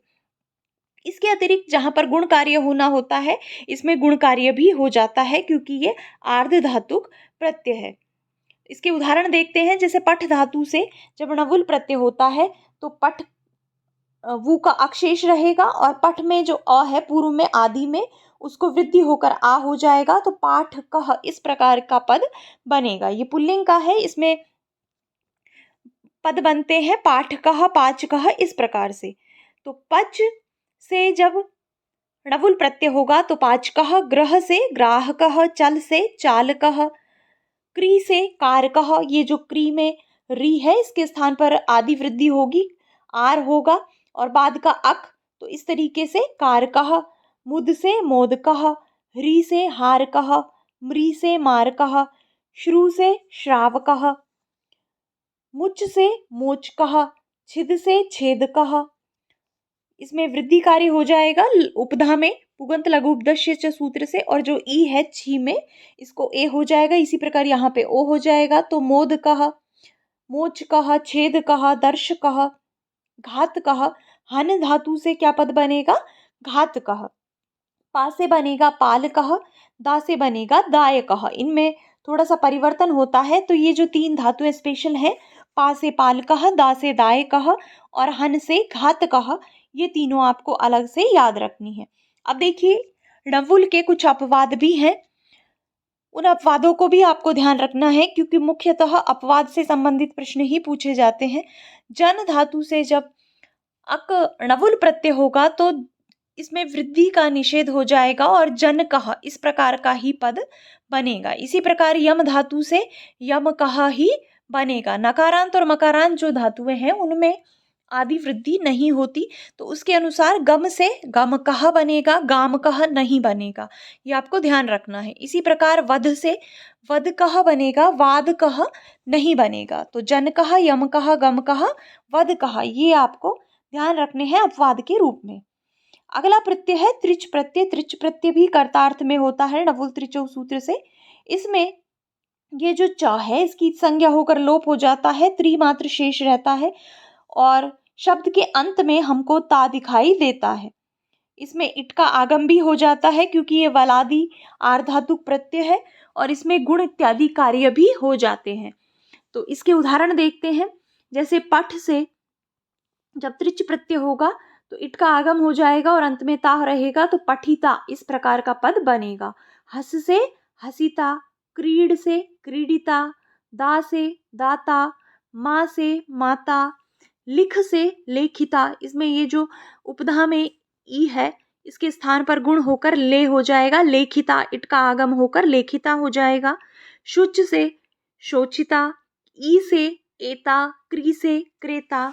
इसके अतिरिक्त जहां पर गुण कार्य होना होता है इसमें गुण कार्य भी हो जाता है क्योंकि ये आर्ध धातुक प्रत्यय है। इसके उदाहरण देखते हैं। जैसे पठ धातु से जब णवुल प्रत्यय होता है तो पठ वु का अक्षेष रहेगा और पठ में जो अ है पूर्व में आदि में उसको वृद्धि होकर आ हो जाएगा, तो पाठ कह इस प्रकार का पद बनेगा। ये पुल्लिंग का है, इसमें पद बनते हैं पाठ कह, पाच कह इस प्रकार से। तो पच से जब णवुल प्रत्यय होगा तो पाचकः, ग्रह से ग्राहकः, चल से चालकः, क्री से कारकः। ये जो क्री में री है इसके स्थान पर आदि वृद्धि होगी, आर होगा और बाद का अक, तो इस तरीके से कारकः। मुद से मोदकः, ह्री से हारकः, मृ से मारकः, श्रु से श्रावकः, मुच से मोचकः, छिद से छेदकः। इसमें वृद्धि कार्य हो जाएगा उपधा में पुगंत लघु उपदस्य च सूत्र से, और जो ई है छी में इसको ए हो जाएगा, इसी प्रकार यहाँ पे ओ हो जाएगा। तो मोद कह, मोच कह, छेद कह, दर्श कह, घात कह। हन धातु से क्या पद बनेगा? घात कह। पा से बनेगा पाल कह, दा से बनेगा दाय कह। इनमें थोड़ा सा परिवर्तन होता है, तो ये जो 3 धातुएं स्पेशल हैं, पा से पाल कह, दा से दाय कह और हन से घात कह, ये तीनों आपको अलग से याद रखनी है। अब देखिए णवुल के कुछ अपवाद भी हैं, उन अपवादों को भी आपको ध्यान रखना है, क्योंकि मुख्यतः अपवाद से संबंधित प्रश्न ही पूछे जाते हैं। जन धातु से जब अक णवुल प्रत्यय होगा तो इसमें वृद्धि का निषेध हो जाएगा और जन कह इस प्रकार का ही पद बनेगा। इसी प्रकार यम धातु से यम कह ही बनेगा। नकारांत और मकारांत जो धातुएं हैं उनमें आदि वृद्धि नहीं होती, तो उसके अनुसार गम से गम कह बनेगा, गाम कह नहीं बनेगा। ये आपको ध्यान रखना है। इसी प्रकार वध से वध कह बनेगा, वाद कह नहीं बनेगा। तो जन कह, यम कह, गम कह, वध कह, ये आपको ध्यान रखने हैं अपवाद के रूप में। अगला प्रत्यय है त्रिच प्रत्यय। त्रिच प्रत्यय भी कर्तार्थ में होता है नवुल त्रिचौ सूत्र से। इसमें ये जो च है इसकी संज्ञा होकर लोप हो जाता है, त्रि मात्र शेष रहता है और शब्द के अंत में हमको ता दिखाई देता है। इसमें इट का आगम भी हो जाता है क्योंकि ये वलादि आर्धातुक प्रत्यय है और इसमें गुण इत्यादि कार्य भी हो जाते हैं। तो इसके उदाहरण देखते हैं। जैसे पठ से जब त्रिच प्रत्यय होगा तो इट का आगम हो जाएगा और अंत में ता रहेगा, तो पठिता इस प्रकार का पद बनेगा। हस से हसिता, क्रीड से क्रीडिता, दा से दाता, माँ से माता, लिख से लेखिता। इसमें ये जो उपधा में ई है इसके स्थान पर गुण होकर ले हो जाएगा, लेखिता। इट का आगम होकर लेखिता हो जाएगा। शुच से शोचिता, ई से एता, क्री से क्रेता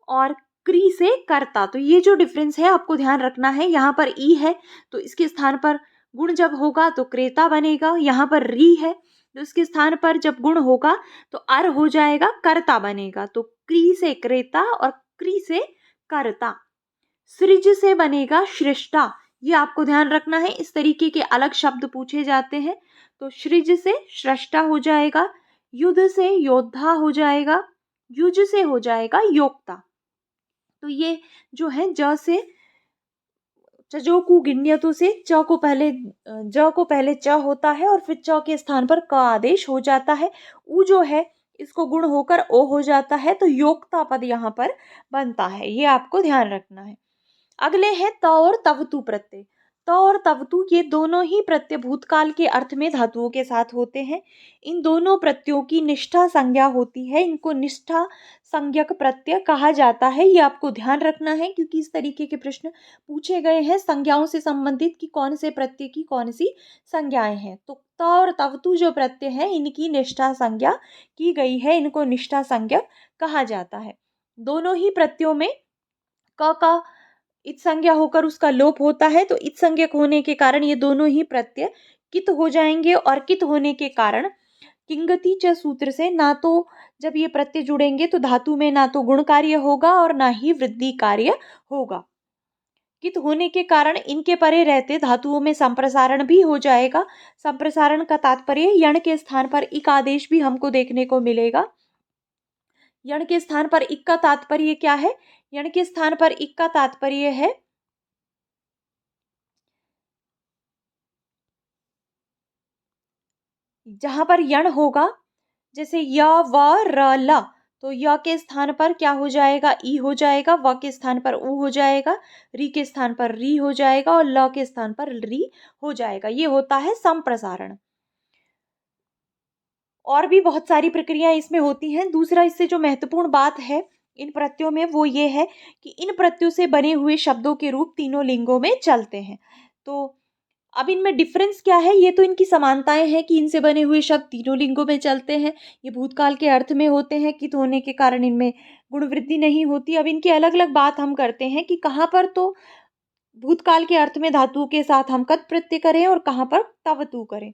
और क्री से कर्ता। तो ये जो डिफरेंस है आपको ध्यान रखना है। यहाँ पर ई है तो इसके स्थान पर गुण जब होगा तो क्रेता बनेगा। यहाँ पर री है तो इसके स्थान पर जब गुण होगा तो अर हो जाएगा, कर्ता बनेगा। तो क्री से क्रेता और क्री से कर्ता। सृज से बनेगा श्रेष्ठा। ये आपको ध्यान रखना है। इस तरीके के अलग शब्द पूछे जाते हैं। तो सृज से श्रेष्ठा हो जाएगा, युद्ध से योद्धा हो जाएगा, युज से हो जाएगा योक्ता। तो ये जो है ज से चजोकु गिण्यतु से च को पहले च होता है और फिर च के स्थान पर क आदेश हो जाता है। उ जो है इसको गुण होकर ओ हो जाता है, तो योक्ता पद यहाँ पर बनता है। ये आपको ध्यान रखना है। अगले हैं त और तवतु प्रत्यय। त और तवतु ये दोनों ही प्रत्यय भूतकाल के अर्थ में धातुओं के साथ होते हैं। इन दोनों प्रत्ययों की निष्ठा संज्ञा होती है, इनको निष्ठा संज्ञक प्रत्यय कहा जाता है। ये आपको ध्यान रखना है क्योंकि इस तरीके के प्रश्न पूछे गए हैं संज्ञाओं से संबंधित कि कौन से प्रत्यय की कौन सी संज्ञाएं हैं। तो त और तवतु जो प्रत्यय है इनकी निष्ठा संज्ञा की गई है, इनको निष्ठा संज्ञक कहा जाता है। दोनों ही प्रत्ययों में क का इत संज्ञा होकर उसका लोप होता है, तो इत संज्ञक होने के कारण ये दोनों ही प्रत्यय कित हो जाएंगे और कित होने के कारण किंगति च सूत्र से ना तो जब ये प्रत्यय जुड़ेंगे तो धातु में ना तो गुण कार्य होगा और ना ही वृद्धि कार्य होगा। कित होने के कारण इनके परे रहते धातुओं में संप्रसारण भी हो जाएगा। संप्रसारण का तात्पर्य यण के स्थान पर इक आदेश भी हमको देखने को मिलेगा। यण के स्थान पर इक का तात्पर्य क्या है? यण के स्थान पर इक का तात्पर्य है जहां पर यण होगा, जैसे य व र ल, तो य के स्थान पर क्या हो जाएगा? ई हो जाएगा। व के स्थान पर उ हो जाएगा, री के स्थान पर री हो जाएगा और ल के स्थान पर री हो जाएगा। ये होता है संप्रसारण। और भी बहुत सारी प्रक्रियाएं इसमें होती हैं। दूसरा इससे जो महत्वपूर्ण बात है इन प्रत्ययों में वो ये है कि इन प्रत्ययों से बने हुए शब्दों के रूप तीनों लिंगों में चलते हैं। तो अब इनमें डिफरेंस क्या है? ये तो इनकी समानताएं हैं कि इनसे बने हुए शब्द तीनों लिंगों में चलते हैं, ये भूतकाल के अर्थ में होते हैं, कित होने के कारण इनमें गुण वृद्धि नहीं होती। अब इनकी अलग अलग बात हम करते हैं कि कहाँ पर तो भूतकाल के अर्थ में धातुओं के साथ हम कत प्रत्यय करें और कहाँ पर तवतु करें।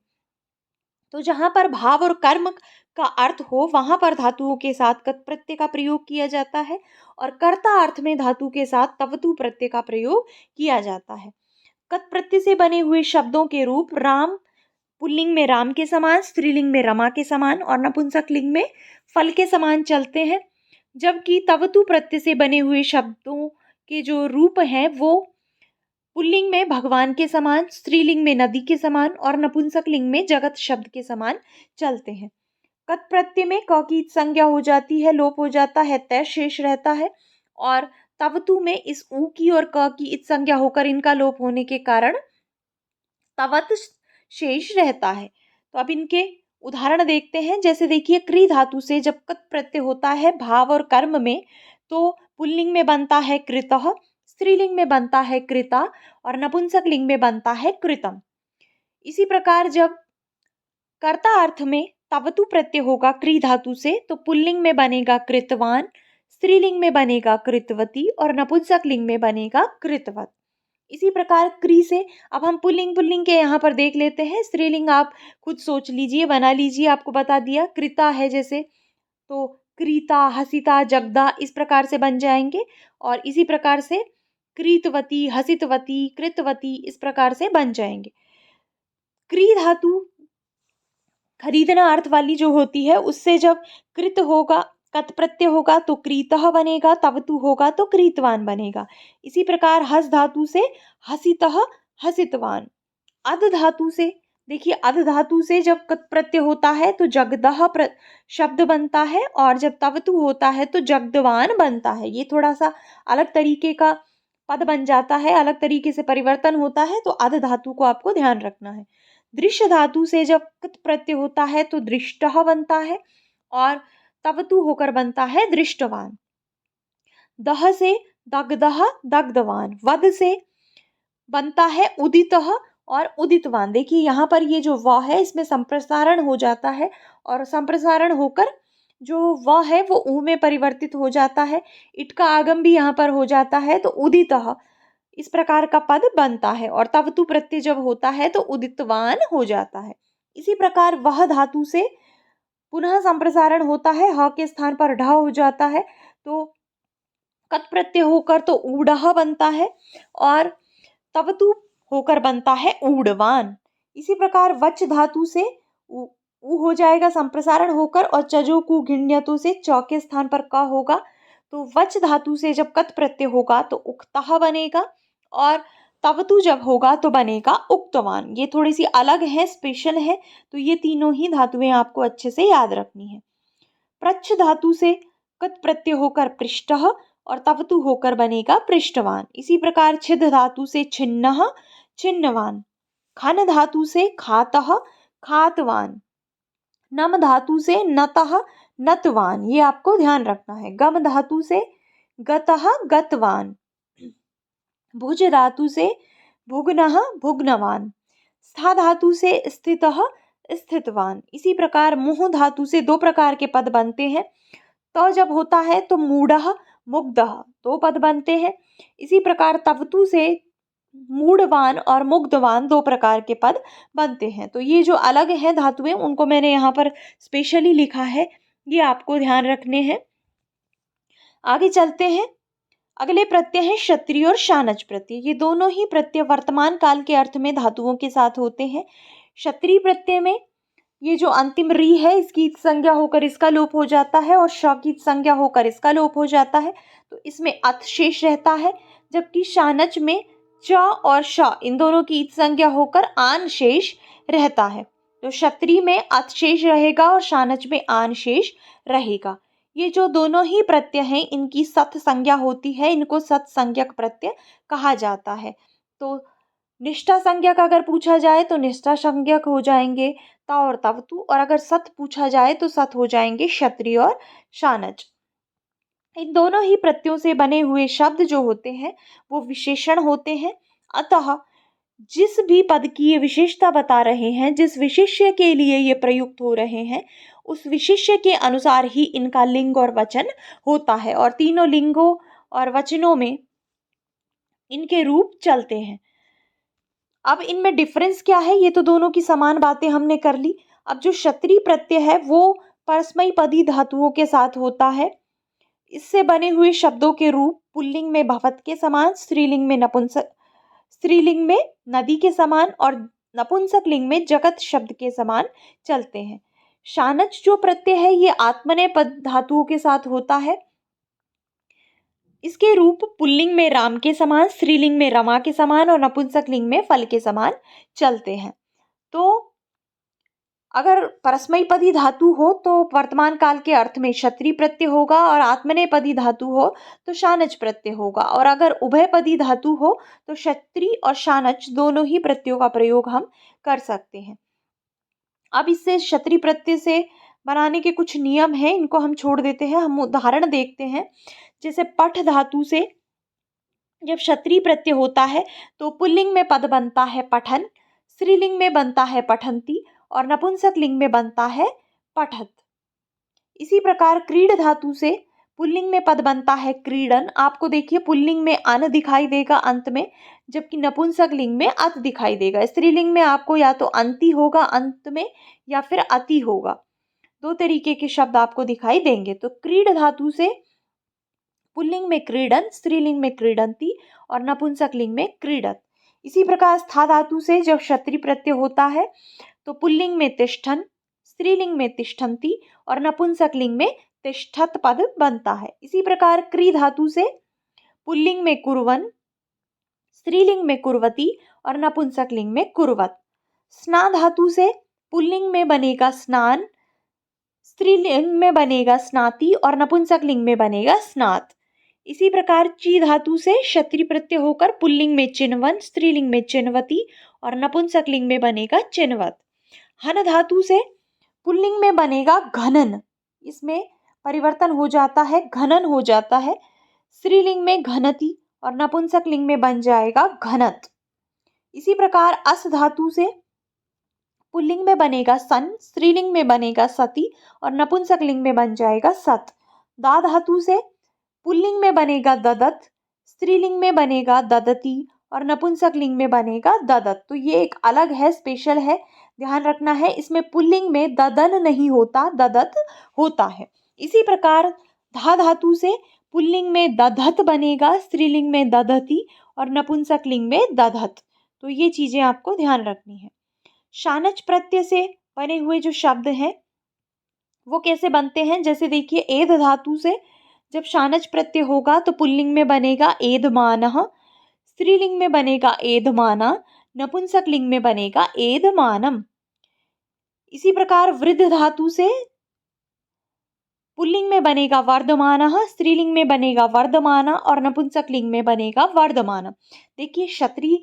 तो जहां पर भाव और कर्म का अर्थ हो वहां पर धातुओं के साथ कत प्रत्यय का प्रयोग किया जाता है और कर्ता अर्थ में धातु के साथ तवतु प्रत्यय का प्रयोग किया जाता है। कत प्रत्यय से बने हुए शब्दों के रूप राम पुल्लिंग में राम के समान, स्त्रीलिंग में रमा के समान और नपुंसक लिंग में फल के समान चलते हैं। जबकि तवतु प्रत्यय से बने हुए शब्दों के जो रूप हैं वो पुल्लिंग में भगवान के समान, स्त्रीलिंग में नदी के समान और नपुंसक लिंग में जगत शब्द के समान चलते हैं। कत प्रत्यय में क की संज्ञा हो जाती है, लोप हो जाता है, तय शेष रहता है और तवतु में इस ऊ की और क की इत संज्ञा होकर इनका लोप होने के कारण तवत शेष रहता है। तो अब इनके उदाहरण देखते हैं। जैसे देखिए, क्री धातु से जब कत प्रत्यय होता है भाव और कर्म में, तो पुल्लिंग में बनता है कृतः, स्त्रीलिंग में बनता है कृता और नपुंसक लिंग में बनता है कृतम। इसी प्रकार जब कर्ता अर्थ में तवतु प्रत्यय होगा क्री धातु से, तो पुल्लिंग में बनेगा कृतवान, स्त्रीलिंग में बनेगा कृतवती और नपुंसक लिंग में बनेगा कृतवत। इसी प्रकार क्री से अब हम पुल्लिंग पुल्लिंग के यहाँ पर देख लेते हैं। स्त्रीलिंग आप खुद सोच लीजिए, बना लीजिए, आपको बता दिया। कृता है जैसे, तो क्रीता, हसिता, जगदा इस प्रकार से बन जाएंगे। और इसी प्रकार से क्रीतवती, हसितवती, कृतवती इस प्रकार से बन जाएंगे। क्री धातु खरीदना अर्थ वाली जो होती है, उससे जब कृत होगा, कत प्रत्यय होगा तो क्रीतः बनेगा, तवतु होगा तो क्रीतवान बनेगा। इसी प्रकार हस धातु से हसितः, हसितवान। अध धातु से देखिए, अध धातु से जब कत प्रत्यय होता है तो जगदह शब्द बनता है, और जब तवतु होता है तो जगदवान बनता है। ये थोड़ा सा अलग तरीके का पद बन जाता है, अलग तरीके से परिवर्तन होता है, तो अध धातु को आपको ध्यान रखना है। दृश्य धातु से जब कृत प्रत्यय होता है तो दृष्टः बनता है, और तवतु होकर बनता है दृष्टवान। दह से दग्धः, दग्धवान। वद से बनता है उदितः और उदितवान। देखिए यहाँ पर ये जो व है, इसमें संप्रसारण हो जाता है, और संप्रसारण होकर जो व है वो ऊ में परिवर्तित हो जाता है। इट का आगम भी यहाँ पर हो जाता है, तो उदितः इस प्रकार का पद बनता है। और तवतु प्रत्यय जब होता है तो उदितवान हो जाता है। इसी प्रकार वह धातु से पुनः संप्रसारण होता है, ह के स्थान पर ढ हो जाता है, तो कत प्रत्यय होकर तो ऊढ़ बनता है, और तवतु होकर बनता है ऊढ़वान। इसी प्रकार वच धातु से ऊ हो जाएगा संप्रसारण होकर, और चजो कु घिण्यतु से च के स्थान पर क होगा, तो वच धातु से जब कत प्रत्यय होगा तो उक्तः बनेगा, और तवतु जब होगा तो बनेगा उक्तवान। ये थोड़ी सी अलग है, स्पेशल है, तो ये तीनों ही धातुएं आपको अच्छे से याद रखनी है। प्रच्छ धातु से कत प्रत्यय होकर पृष्ठः और तवतु होकर बनेगा पृष्ठवान। इसी प्रकार छिद धातु से छिन्नः, छिन्नवान। खन धातु से खातः, खातवान। नम धातु से नतः, नतवान। ये आपको ध्यान रखना है। गम धातु से गतः, गतवान। भुज धातु से भुग्नः, भुग्नवान। स्था धातु से स्थितः, स्थितवान। इसी प्रकार मुह धातु से दो प्रकार के पद बनते हैं। तो जब होता है तो मूढ़ः, मुग्धः दो पद बनते हैं। इसी प्रकार तवतु से मूढ़वान और मुग्धवान दो प्रकार के पद बनते हैं। तो ये जो अलग है धातुएं, उनको मैंने यहाँ पर स्पेशली लिखा है, ये आपको ध्यान रखने हैं। आगे चलते हैं। अगले प्रत्यय हैं क्षत्रिय और शानच प्रत्यय। ये दोनों ही प्रत्यय वर्तमान काल के अर्थ में धातुओं के साथ होते हैं। क्षत्रिय प्रत्यय में ये जो अंतिम री है, इसकी संज्ञा होकर इसका लोप हो जाता है, और श की संज्ञा होकर इसका लोप हो जाता है, तो इसमें अथ शेष रहता है। जबकि शानच में च और श इन दोनों की संज्ञा होकर आन शेष रहता है। तो क्षत्रिय में अथ शेष रहेगा और शानच में आन शेष रहेगा। ये जो दोनों ही प्रत्यय हैं, इनकी सत संज्ञा होती है, इनको सत संज्ञक प्रत्यय कहा जाता है। तो निष्ठा संज्ञक अगर पूछा जाए तो निष्ठा संज्ञक हो जाएंगे ता और तवतु, और अगर सत पूछा जाए तो सत हो जाएंगे क्षत्रिय और शानच। इन दोनों ही प्रत्ययों से बने हुए शब्द जो होते हैं वो विशेषण होते हैं। अतः जिस भी पद की ये विशेषता बता रहे हैं, जिस विशेष्य के लिए ये प्रयुक्त हो रहे हैं, उस विशेष्य के अनुसार ही इनका लिंग और वचन होता है, और तीनों लिंगों और वचनों में इनके रूप चलते हैं। अब इनमें डिफरेंस क्या है, ये तो दोनों की समान बातें हमने कर ली। अब जो क्षत्रिय प्रत्यय है वो परस्मयी पदी धातुओं के साथ होता है। इससे बने हुए शब्दों के रूप पुल्लिंग में भवत के समान, स्त्रीलिंग में नपुंसक, स्त्रीलिंग में नदी के समान, और नपुंसक लिंग में जगत शब्द के समान चलते हैं। शानच जो प्रत्यय है ये आत्मनेय पद धातुओं के साथ होता है। इसके रूप पुल्लिंग में राम के समान, स्त्रीलिंग में रमा के समान और नपुंसक लिंग में फल के समान चलते हैं। तो अगर परस्मैपदी धातु हो तो वर्तमान काल के अर्थ में क्षत्रिय प्रत्यय होगा, और आत्मनेपदी धातु हो तो शानच प्रत्यय होगा। और अगर उभयपदी धातु हो तो क्षत्रिय और शानच दोनों ही प्रत्ययों का प्रयोग हम कर सकते हैं। अब इससे क्षत्रिय प्रत्यय से बनाने के कुछ नियम हैं, इनको हम छोड़ देते हैं। हम उदाहरण देखते हैं। जैसे पठ धातु से जब क्षत्रिय प्रत्यय होता है तो पुल्लिंग में पद बनता है पठन, स्त्रीलिंग में बनता है पठंती, और नपुंसक लिंग में बनता है पठत। इसी प्रकार क्रीड धातु से पुल्लिंग में पद बनता है क्रीडन। आपको देखिए पुल्लिंग में अन दिखाई देगा अंत में, जबकि नपुंसक लिंग में अत दिखाई देगा। स्त्रीलिंग में आपको या तो अंति होगा अंत में या फिर अति होगा। दो तरीके के शब्द आपको दिखाई देंगे। तो क्रीड धातु से पुल्लिंग में क्रीडन, स्त्रीलिंग में क्रीडंती और नपुंसक लिंग में क्रीडत। इसी प्रकार स्था धातु से जब क्षत्रिय प्रत्यय होता है तो पुल्लिंग में तिष्ठन, स्त्रीलिंग में तिष्ठन्ति और नपुंसक लिंग में तिष्ठत पद बनता है। इसी प्रकार क्री धातु से पुल्लिंग में कुर्वन, स्त्रीलिंग में कुर्वती और नपुंसक लिंग में कुर्वत। स्ना धातु से पुल्लिंग में बनेगा स्नान, स्त्रीलिंग में बनेगा स्नाति और नपुंसक लिंग में बनेगा स्नात। इसी प्रकार ची धातु से क्षत्रिय प्रत्यय होकर पुल्लिंग में चिन्वन, स्त्रीलिंग में चिन्वती और नपुंसक लिंग में बनेगा चिन्वत। हन धातु से पुल्लिंग में बनेगा घनन, इसमें परिवर्तन हो जाता है, घनन हो जाता है। स्त्रीलिंग में घनति और नपुंसक लिंग में बन जाएगा घनत। इसी प्रकार अस धातु से पुल्लिंग में बनेगा सन, स्त्रीलिंग में बनेगा सती और नपुंसक लिंग में बन जाएगा सत। दा धातु से पुल्लिंग में बनेगा ददत, स्त्रीलिंग में बनेगा ददती और नपुंसक लिंग में बनेगा ददत। तो ये एक अलग है, स्पेशल है, ध्यान रखना है। इसमें पुल्लिंग में ददन नहीं होता, ददत होता है। इसी प्रकार धा धातु से पुल्लिंग में दधत बनेगा, स्त्रीलिंग में दधती और नपुंसक लिंग में दधत। तो ये चीजें आपको ध्यान रखनी है। शानच प्रत्यय से बने हुए जो शब्द हैं वो कैसे बनते हैं, जैसे देखिए एध धातु से जब शानच प्रत्यय होगा तो पुल्लिंग में बनेगा एधमानः, स्त्रीलिंग में बनेगा एधमाना, नपुंसक लिंग में बनेगा एधमानम। इसी प्रकार वृद्ध धातु से पुल्लिंग में बनेगा वर्धमानः, स्त्रीलिंग में बनेगा वर्धमाना और नपुंसक लिंग में बनेगा वर्धमानम। देखिए क्षत्रिय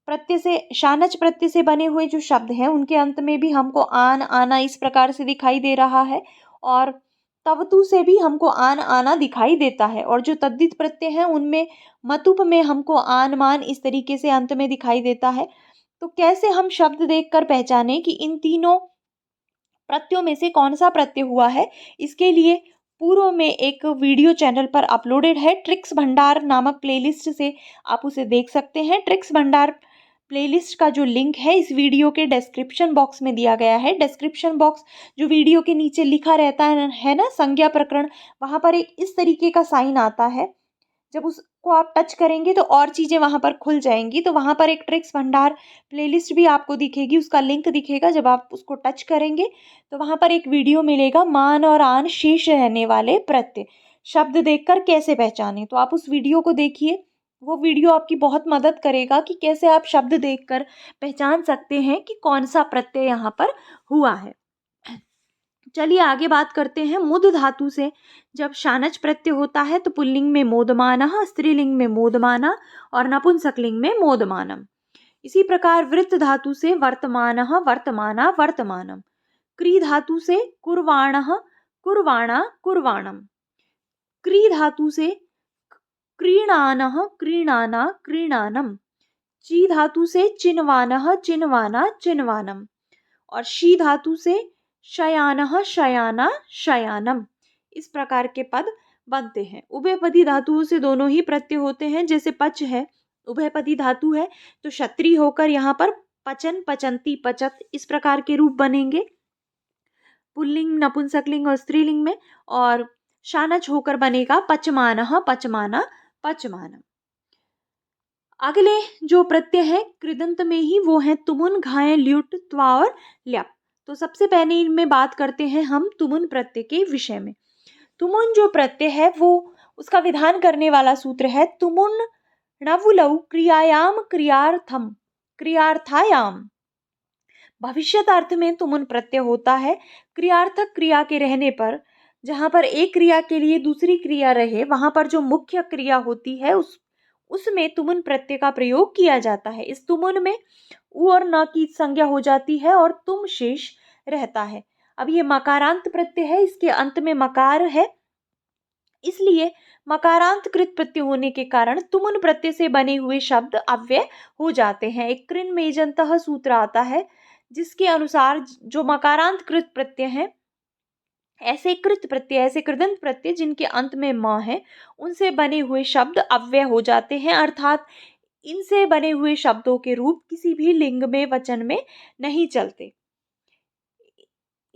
प्रत्यय से, शानच प्रत्यय से बने हुए जो शब्द हैं उनके अंत में भी हमको आन आना इस प्रकार से दिखाई दे रहा है, और तवतु से भी हमको आन आना दिखाई देता है। और जो तद्धित प्रत्यय हैं उनमें मतुप में हमको आन मान इस तरीके से अंत में दिखाई देता है। तो कैसे हम शब्द देखकर पहचाने कि इन तीनों प्रत्ययों में से कौन सा प्रत्यय हुआ है, इसके लिए पूर्व में एक वीडियो चैनल पर अपलोडेड है, ट्रिक्स भंडार नामक प्लेलिस्ट से आप उसे देख सकते हैं। ट्रिक्स भंडार प्लेलिस्ट का जो लिंक है इस वीडियो के डिस्क्रिप्शन बॉक्स में दिया गया है। डिस्क्रिप्शन बॉक्स जो वीडियो के नीचे लिखा रहता है ना संज्ञा प्रकरण, वहाँ पर एक इस तरीके का साइन आता है। जब उसको आप टच करेंगे तो और चीज़ें वहाँ पर खुल जाएंगी। तो वहाँ पर एक ट्रिक्स भंडार प्लेलिस्ट भी आपको दिखेगी, उसका लिंक दिखेगा। जब आप उसको टच करेंगे तो वहाँ पर एक वीडियो मिलेगा, मान और आन शेष रहने वाले प्रत्यय शब्द देखकर कैसे पहचाने। तो आप उस वीडियो को देखिए, वो वीडियो आपकी बहुत मदद करेगा कि कैसे आप शब्द देखकर पहचान सकते हैं कि कौन सा प्रत्यय यहाँ पर हुआ है। चलिए आगे बात करते हैं। मुद धातु से जब शानच प्रत्यय होता है तो पुल्लिंग में मोदमानः, स्त्रीलिंग में मोदमाना और नपुंसकलिंग में मोदमानम। इसी प्रकार वृत्त धातु से वर्तमानः, वर्तमाना, वर्तमानम। क्री धातु से कुर्वाणः, कुर्वाणा, कुर्वाणम। क्री धातु से क्रीणानः, क्रीणाना, क्रीणानम। ची धातु से चिन्वानः, चिन्वाना, चिन्वानम। और शी धातु से शयानः, शयाना, शयानम। इस प्रकार के पद बनते हैं। उभयपदी धातुओं से दोनों ही प्रत्यय होते हैं। जैसे पच है, उभयपदी धातु है तो क्षत्रिय होकर यहाँ पर पचन, पचंती, पचत इस प्रकार के रूप बनेंगे पुल्लिंग, नपुंसकलिंग और स्त्रीलिंग में। और शानच होकर बनेगा पचमानः, पचमाना, पचमानम। अगले जो प्रत्यय है कृदंत में ही, वो है तुमुन, घाय, ल्युट, त्वा और ल्यप। तो सबसे पहले इनमें बात करते हैं हम तुमुन प्रत्यय के विषय में। तुमुन जो प्रत्यय है वो उसका विधान करने वाला सूत्र है तुमुन णवुलौ क्रियायाम क्रियार्थम क्रियार्थायाम। भविष्यत अर्थ में तुमुन प्रत्यय होता है क्रियार्थक क्रिया के रहने पर, जहां पर एक क्रिया के लिए दूसरी क्रिया रहे वहां पर जो मुख्य क्रिया होती है उसमें तुमुन प्रत्यय का प्रयोग किया जाता है। इस तुमुन में उ और न की संज्ञा हो जाती है और तुम शेष रहता है। अब ये मकारांत प्रत्यय है, इसके अंत में मकार है, इसलिए मकारांत कृत प्रत्यय होने के कारण तुमुन प्रत्यय से बने हुए शब्द अव्यय हो जाते हैं। एक कृन मेजंतः सूत्र आता है जिसके अनुसार जो मकारांत कृत प्रत्यय है, ऐसे कृत प्रत्यय, ऐसे कृदंत प्रत्यय जिनके अंत में म है, उनसे बने हुए शब्द अव्यय हो जाते हैं, अर्थात इनसे बने हुए शब्दों के रूप किसी भी लिंग में वचन में नहीं चलते।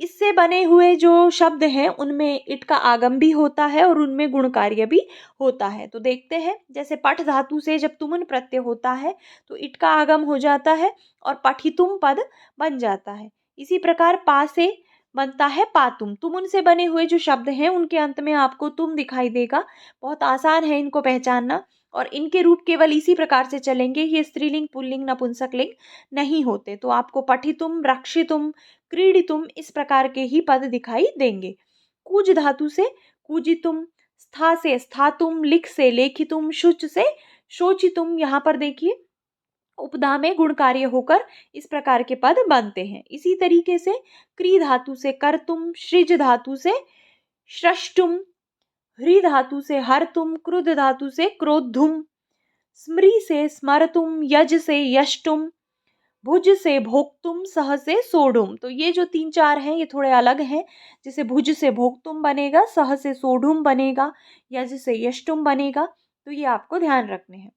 इससे बने हुए जो शब्द हैं उनमें इट का आगम भी होता है और उनमें गुण कार्य भी होता है। तो देखते हैं, जैसे पठ धातु से जब तुमुन प्रत्यय होता है तो इट का आगम हो जाता है और पठितुम पद बन जाता है। इसी प्रकार पा से बनता है पातुम। तुमुन से बने हुए जो शब्द हैं उनके अंत में आपको तुम दिखाई देगा। बहुत आसान है इनको पहचानना और इनके रूप केवल इसी प्रकार से चलेंगे, ये स्त्रीलिंग पुल्लिंग नपुंसक लिंग नहीं होते। तो आपको पठितुम, रक्षितुम, क्रीडितुम इस प्रकार के ही पद दिखाई देंगे। कूज धातु से कूजितुम, स्था से स्थातुम, लिख से लेखितुम, शुच से शोचितुम। यहाँ पर देखिए उपधा में गुण कार्य होकर इस प्रकार के पद बनते हैं। इसी तरीके से क्री धातु से कर्तुम, श्रिज धातु से श्रष्टुम, ह्री धातु से हरतुम, क्रुद्ध धातु से क्रोद्धुम, स्मृ से स्मरतुम, यज से यष्टुम, भुज से भोक्तुम, सह से सोढ़ुम। तो ये जो 3-4 हैं ये थोड़े अलग हैं। जैसे भुज से भोक्तुम बनेगा, सह से सोढ़ुम बनेगा, यज से यष्टुम बनेगा। तो ये आपको ध्यान रखने हैं।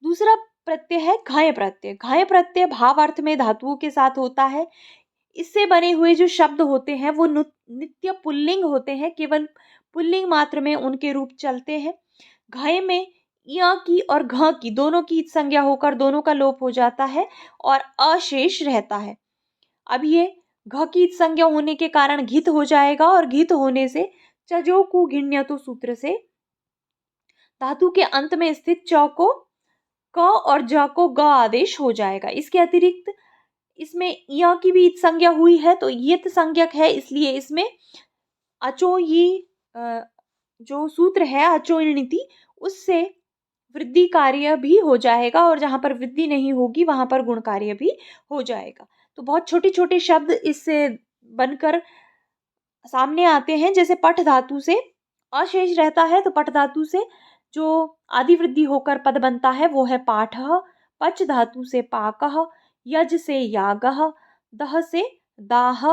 दूसरा प्रत्यय है घाय प्रत्यय। घाय प्रत्यय भाव अर्थ में धातुओं के साथ होता है। इससे बने हुए जो शब्द होते हैं वो नित्य पुल्लिंग होते हैं, केवल पुल्लिंग मात्र में उनके रूप चलते हैं। घाय में य की और घ की दोनों की संज्ञा होकर दोनों का लोप हो जाता है और अशेष रहता है। अब ये घ की संज्ञा होने के कारण घित हो जाएगा और घित होने से चजो को घिण्यतो सूत्र से धातु के अंत में स्थित च को क और ज को ग आदेश हो जाएगा। इसके अतिरिक्त इसमें य की भी इत संज्ञा हुई है तो यित संज्ञक है, इसलिए इसमें अचो ये जो सूत्र है अचोइणिति उससे वृद्धि कार्य भी हो जाएगा और जहां पर वृद्धि नहीं होगी वहां पर गुण कार्य भी हो जाएगा। तो बहुत छोटे छोटे शब्द इससे बनकर सामने आते हैं। जैसे पठ धातु से अशेष रहता है तो पठ धातु से जो आदि वृद्धि होकर पद बनता है वो है पाठ। पच धातु से पाकः, यज से यागः, दह से दाह,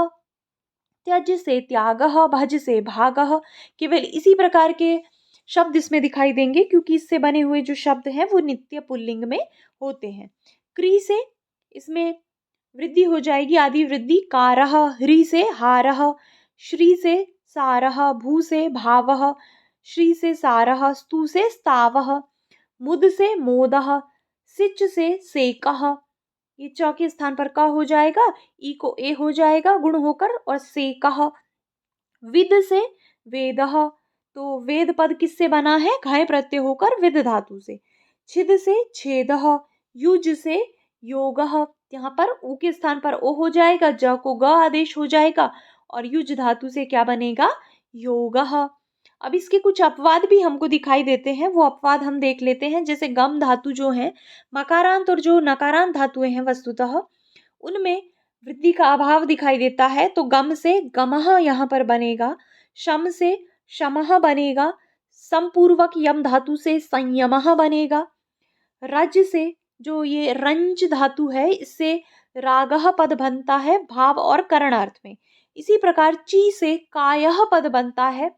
त्यज से त्यागः, भज से भागः। केवल इसी प्रकार के शब्द इसमें दिखाई देंगे क्योंकि इससे बने हुए जो शब्द हैं वो नित्य पुल्लिंग में होते हैं। क्री से इसमें वृद्धि हो जाएगी, आदि वृद्धि। कारः, ह्री से हारः, श्री से सारः, भू से भावः, श्री से सारः, स्तु से स्तावः, मुद से मोदः, सिच से सेकः। ये च के स्थान पर क हो जाएगा, ई को ए हो जाएगा गुण होकर और सेकः। विद से वेदः, तो वेद पद किससे बना है? घाय प्रत्यय होकर विद धातु से। छिद से छेदः, युज से योगः। यहाँ पर उ के स्थान पर ओ हो जाएगा, ज को ग आदेश हो जाएगा और युज धातु से क्या बनेगा? योगः। अब इसके कुछ अपवाद भी हमको दिखाई देते हैं, वो अपवाद हम देख लेते हैं। जैसे गम धातु जो है, मकारांत और जो नकारांत धातुएं हैं वस्तुतः उनमें वृद्धि का अभाव दिखाई देता है तो गम से गमः यहाँ पर बनेगा, शम से शमः बनेगा, समपूर्वक यम धातु से संयमः बनेगा। रज से जो ये रंज धातु है इससे रागः पद बनता है भाव और करण अर्थ में। इसी प्रकार ची से कायः पद बनता है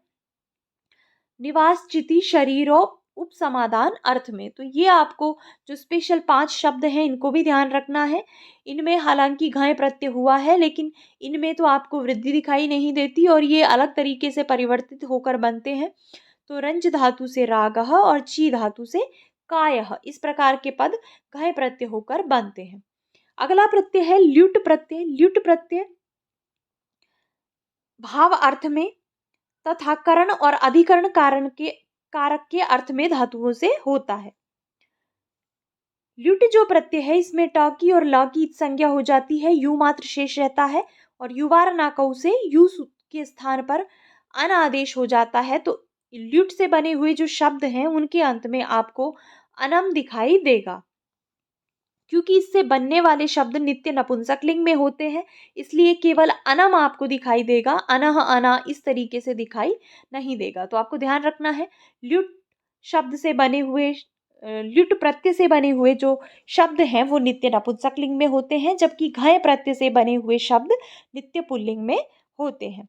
निवास, चिति, शरीर और उपसमादान अर्थ में। तो ये आपको जो स्पेशल 5 शब्द हैं इनको भी ध्यान रखना है। इनमें हालांकि घाय प्रत्यय हुआ है लेकिन इनमें तो आपको वृद्धि दिखाई नहीं देती और ये अलग तरीके से परिवर्तित होकर बनते हैं। तो रंज धातु से रागः और ची धातु से कायः, इस प्रकार के पद घाय प्रत्यय होकर बनते हैं। अगला प्रत्यय है ल्युट प्रत्यय। ल्युट प्रत्यय भाव अर्थ में तथा करण और अधिकरण कारक के अर्थ में धातुओं से होता है। ल्युट जो प्रत्यय है इसमें ट की और ल की संज्ञा हो जाती है, यू मात्र शेष रहता है और युवार नाकऊ से यू के स्थान पर अन आदेश हो जाता है। तो ल्युट से बने हुए जो शब्द हैं उनके अंत में आपको अनम दिखाई देगा। क्योंकि इससे बनने वाले शब्द नित्य नपुंसकलिंग में होते हैं, इसलिए केवल अनम आपको दिखाई देगा, अनह अना इस तरीके से दिखाई नहीं देगा। तो आपको ध्यान रखना है, ल्युट शब्द से बने हुए ल्युट प्रत्यय से बने हुए जो शब्द हैं वो नित्य नपुंसकलिंग में होते हैं, जबकि घय प्रत्यय से बने हुए शब्द नित्य पुल्लिंग में होते हैं।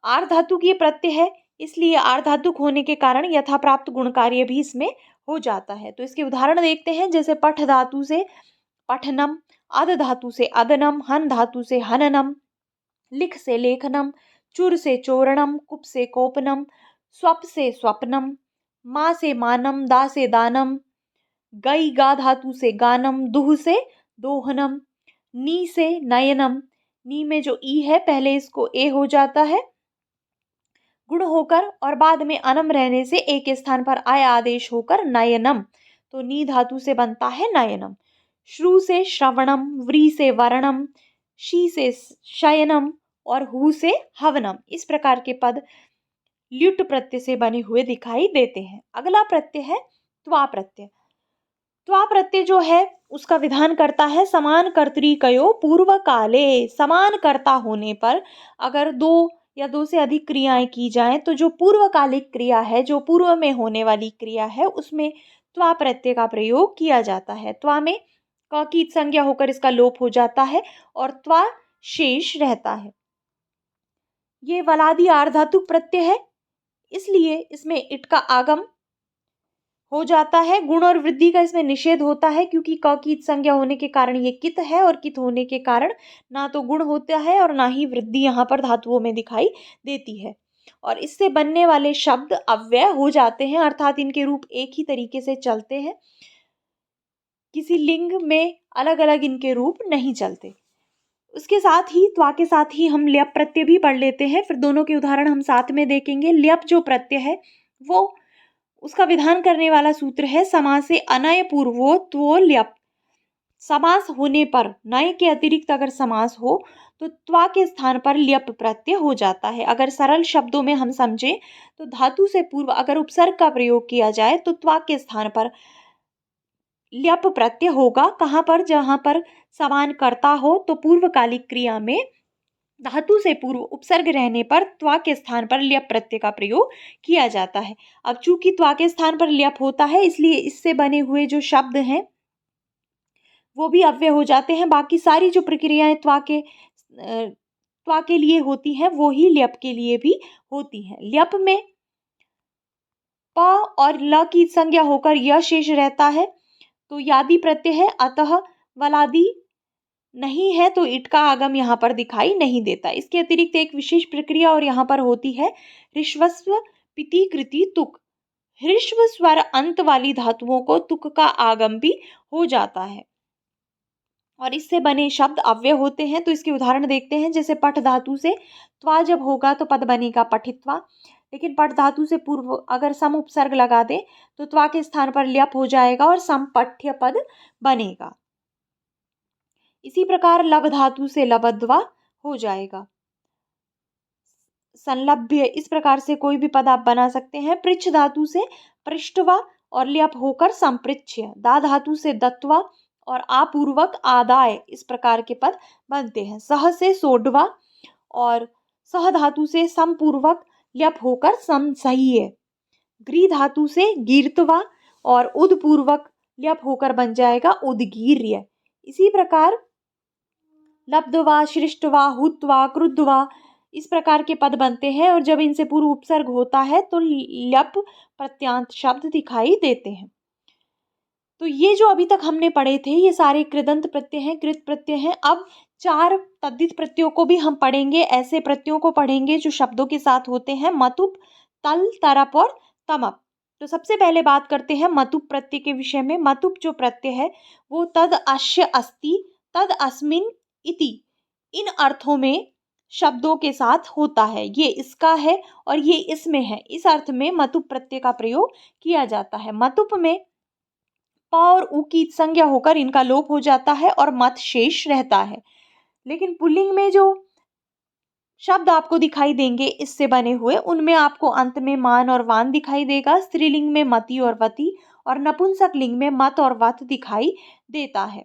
आर्धातुक ये प्रत्यय है, इसलिए आर्धातुक होने के कारण यथा प्राप्त गुण कार्य भी इसमें हो जाता है। तो इसके उदाहरण देखते हैं, जैसे पठ धातु से पठनम, अद धातु से अदनम, हन धातु से हननम, लिख से लेखनम, चुर से चोरणम, कुप से कोपनम, स्वप से स्वप्नम, माँ से मानम, दा से दानम, गई गा धातु से गानम, दुह से दोहनम, नी से नयनम, नी में जो ई है पहले इसको ए हो जाता है गुण होकर और बाद में अनम रहने से एक स्थान पर आय आदेश होकर नयनम, तो नी धातु से बनता है नयनम। श्रु से श्रवणम, व्री से वर्णम, शी से शयनम और हु से हवनम, इस प्रकार के पद ल्युट प्रत्यय से बने हुए दिखाई देते हैं। अगला प्रत्यय है त्वा प्रत्यय। त्वा प्रत्यय जो है उसका विधान करता है समान कर्तृकयो पूर्व काले। समान कर्ता होने पर अगर दो या दो से अधिक क्रियाएं की जाएं तो जो पूर्वकालिक क्रिया है, जो पूर्व में होने वाली क्रिया है, उसमें त्वा प्रत्यय का प्रयोग किया जाता है। त्वा में क की संज्ञा होकर इसका लोप हो जाता है और त्वा शेष रहता है। ये वलादि आर्धातुक प्रत्यय है, इसलिए इसमें इट का आगम हो जाता है। गुण और वृद्धि का इसमें निषेध होता है, क्योंकि क की संज्ञा होने के कारण ये कित है और कित होने के कारण ना तो गुण होता है और ना ही वृद्धि यहाँ पर धातुओं में दिखाई देती है। और इससे बनने वाले शब्द अव्यय हो जाते हैं, अर्थात इनके रूप एक ही तरीके से चलते हैं, किसी लिंग में अलग अलग इनके रूप नहीं चलते। उसके साथ ही त्वा के साथ ही हम ल्यप प्रत्यय भी पढ़ लेते हैं, फिर दोनों के उदाहरण हम साथ में देखेंगे। ल्यप जो प्रत्यय है वो उसका विधान करने वाला सूत्र है समास से अनय पूर्वो त्वो ल्यप। समास होने पर नय के अतिरिक्त अगर समास हो तो त्वा के स्थान पर ल्यप प्रत्यय हो जाता है। अगर सरल शब्दों में हम समझें तो धातु से पूर्व अगर उपसर्ग का प्रयोग किया जाए तो त्वा के स्थान पर ल्यप प्रत्यय होगा। कहाँ पर? जहां पर समान कर्ता हो, तो पूर्वकालिक क्रिया में धातु से पूर्व उपसर्ग रहने पर त्वा के स्थान पर ल्यप प्रत्यय का प्रयोग किया जाता है। अब चूंकि त्वा के स्थान पर ल्यप होता है, इसलिए इससे बने हुए जो शब्द हैं वो भी अव्यय हो जाते हैं। बाकी सारी जो प्रक्रियाएं त्वा के लिए होती हैं वो ही ल्यप के लिए भी होती हैं। ल्यप में प और ल की संज्ञा होकर य शेष रहता है, तो यादि प्रत्यय है, अतः वलादि नहीं है तो इट का आगम यहाँ पर दिखाई नहीं देता। इसके अतिरिक्त एक विशेष प्रक्रिया और यहाँ पर होती है ह्रस्व पिति कृति तुक। ह्रस्व स्वर अंत वाली धातुओं को तुक का आगम भी हो जाता है और इससे बने शब्द अव्यय होते हैं। तो इसके उदाहरण देखते हैं, जैसे पठ धातु से त्वा जब होगा तो पद बनेगा पठित्वा, लेकिन पठ धातु से पूर्व अगर सम उपसर्ग लगा दे तो त्वा के स्थान पर ल्यप हो जाएगा और समपठ्य पद बनेगा। इसी प्रकार लब धातु से लबद्वा हो जाएगा। संलभ्य, इस प्रकार से कोई भी पद आप बना सकते हैं। पृच्छ धातु से पृष्ठवा और ल्यप होकर संपृच्छ। दा धातु से दत्वा और आपूर्वक आदाय, इस प्रकार के पद बनते हैं। सह से सोडवा और सह धातु से समपूर्वक ल्यप होकर समसह्य। ग्री धातु से गीर्तवा और उदपूर्वक ल्यप होकर बन जाएगा उदगीर्य। इसी प्रकार लब्धवा, सृष्टवा, हुत्वा, क्रुद्धवा, इस प्रकार के पद बनते हैं और जब इनसे पूर्व उपसर्ग होता है तो ल्यप प्रत्यांत शब्द दिखाई देते हैं। तो ये जो अभी तक हमने पढ़े थे ये सारे कृदंत प्रत्यय हैं, कृत प्रत्यय हैं। अब 4 तद्धित प्रत्ययों को भी हम पढ़ेंगे। ऐसे प्रत्ययों को पढ़ेंगे जो शब्दों के साथ होते हैं, मतुप, तल, तरप और तमप। तो सबसे पहले बात करते हैं मतुप प्रत्यय के विषय में। मतुप जो प्रत्यय है वो तद अश्य अस्ति, तद अस्मिन इति, इन अर्थों में शब्दों के साथ होता है। ये इसका है और ये इसमें है, इस अर्थ में मतुप प्रत्यय का प्रयोग किया जाता है। मतुप में प और उ की संज्ञा होकर इनका लोप हो जाता है और मत शेष रहता है। लेकिन पुल्लिंग में जो शब्द आपको दिखाई देंगे इससे बने हुए, उनमें आपको अंत में मान और वान दिखाई देगा। स्त्रीलिंग में मति और वति और नपुंसक लिंग में मत और वत दिखाई देता है।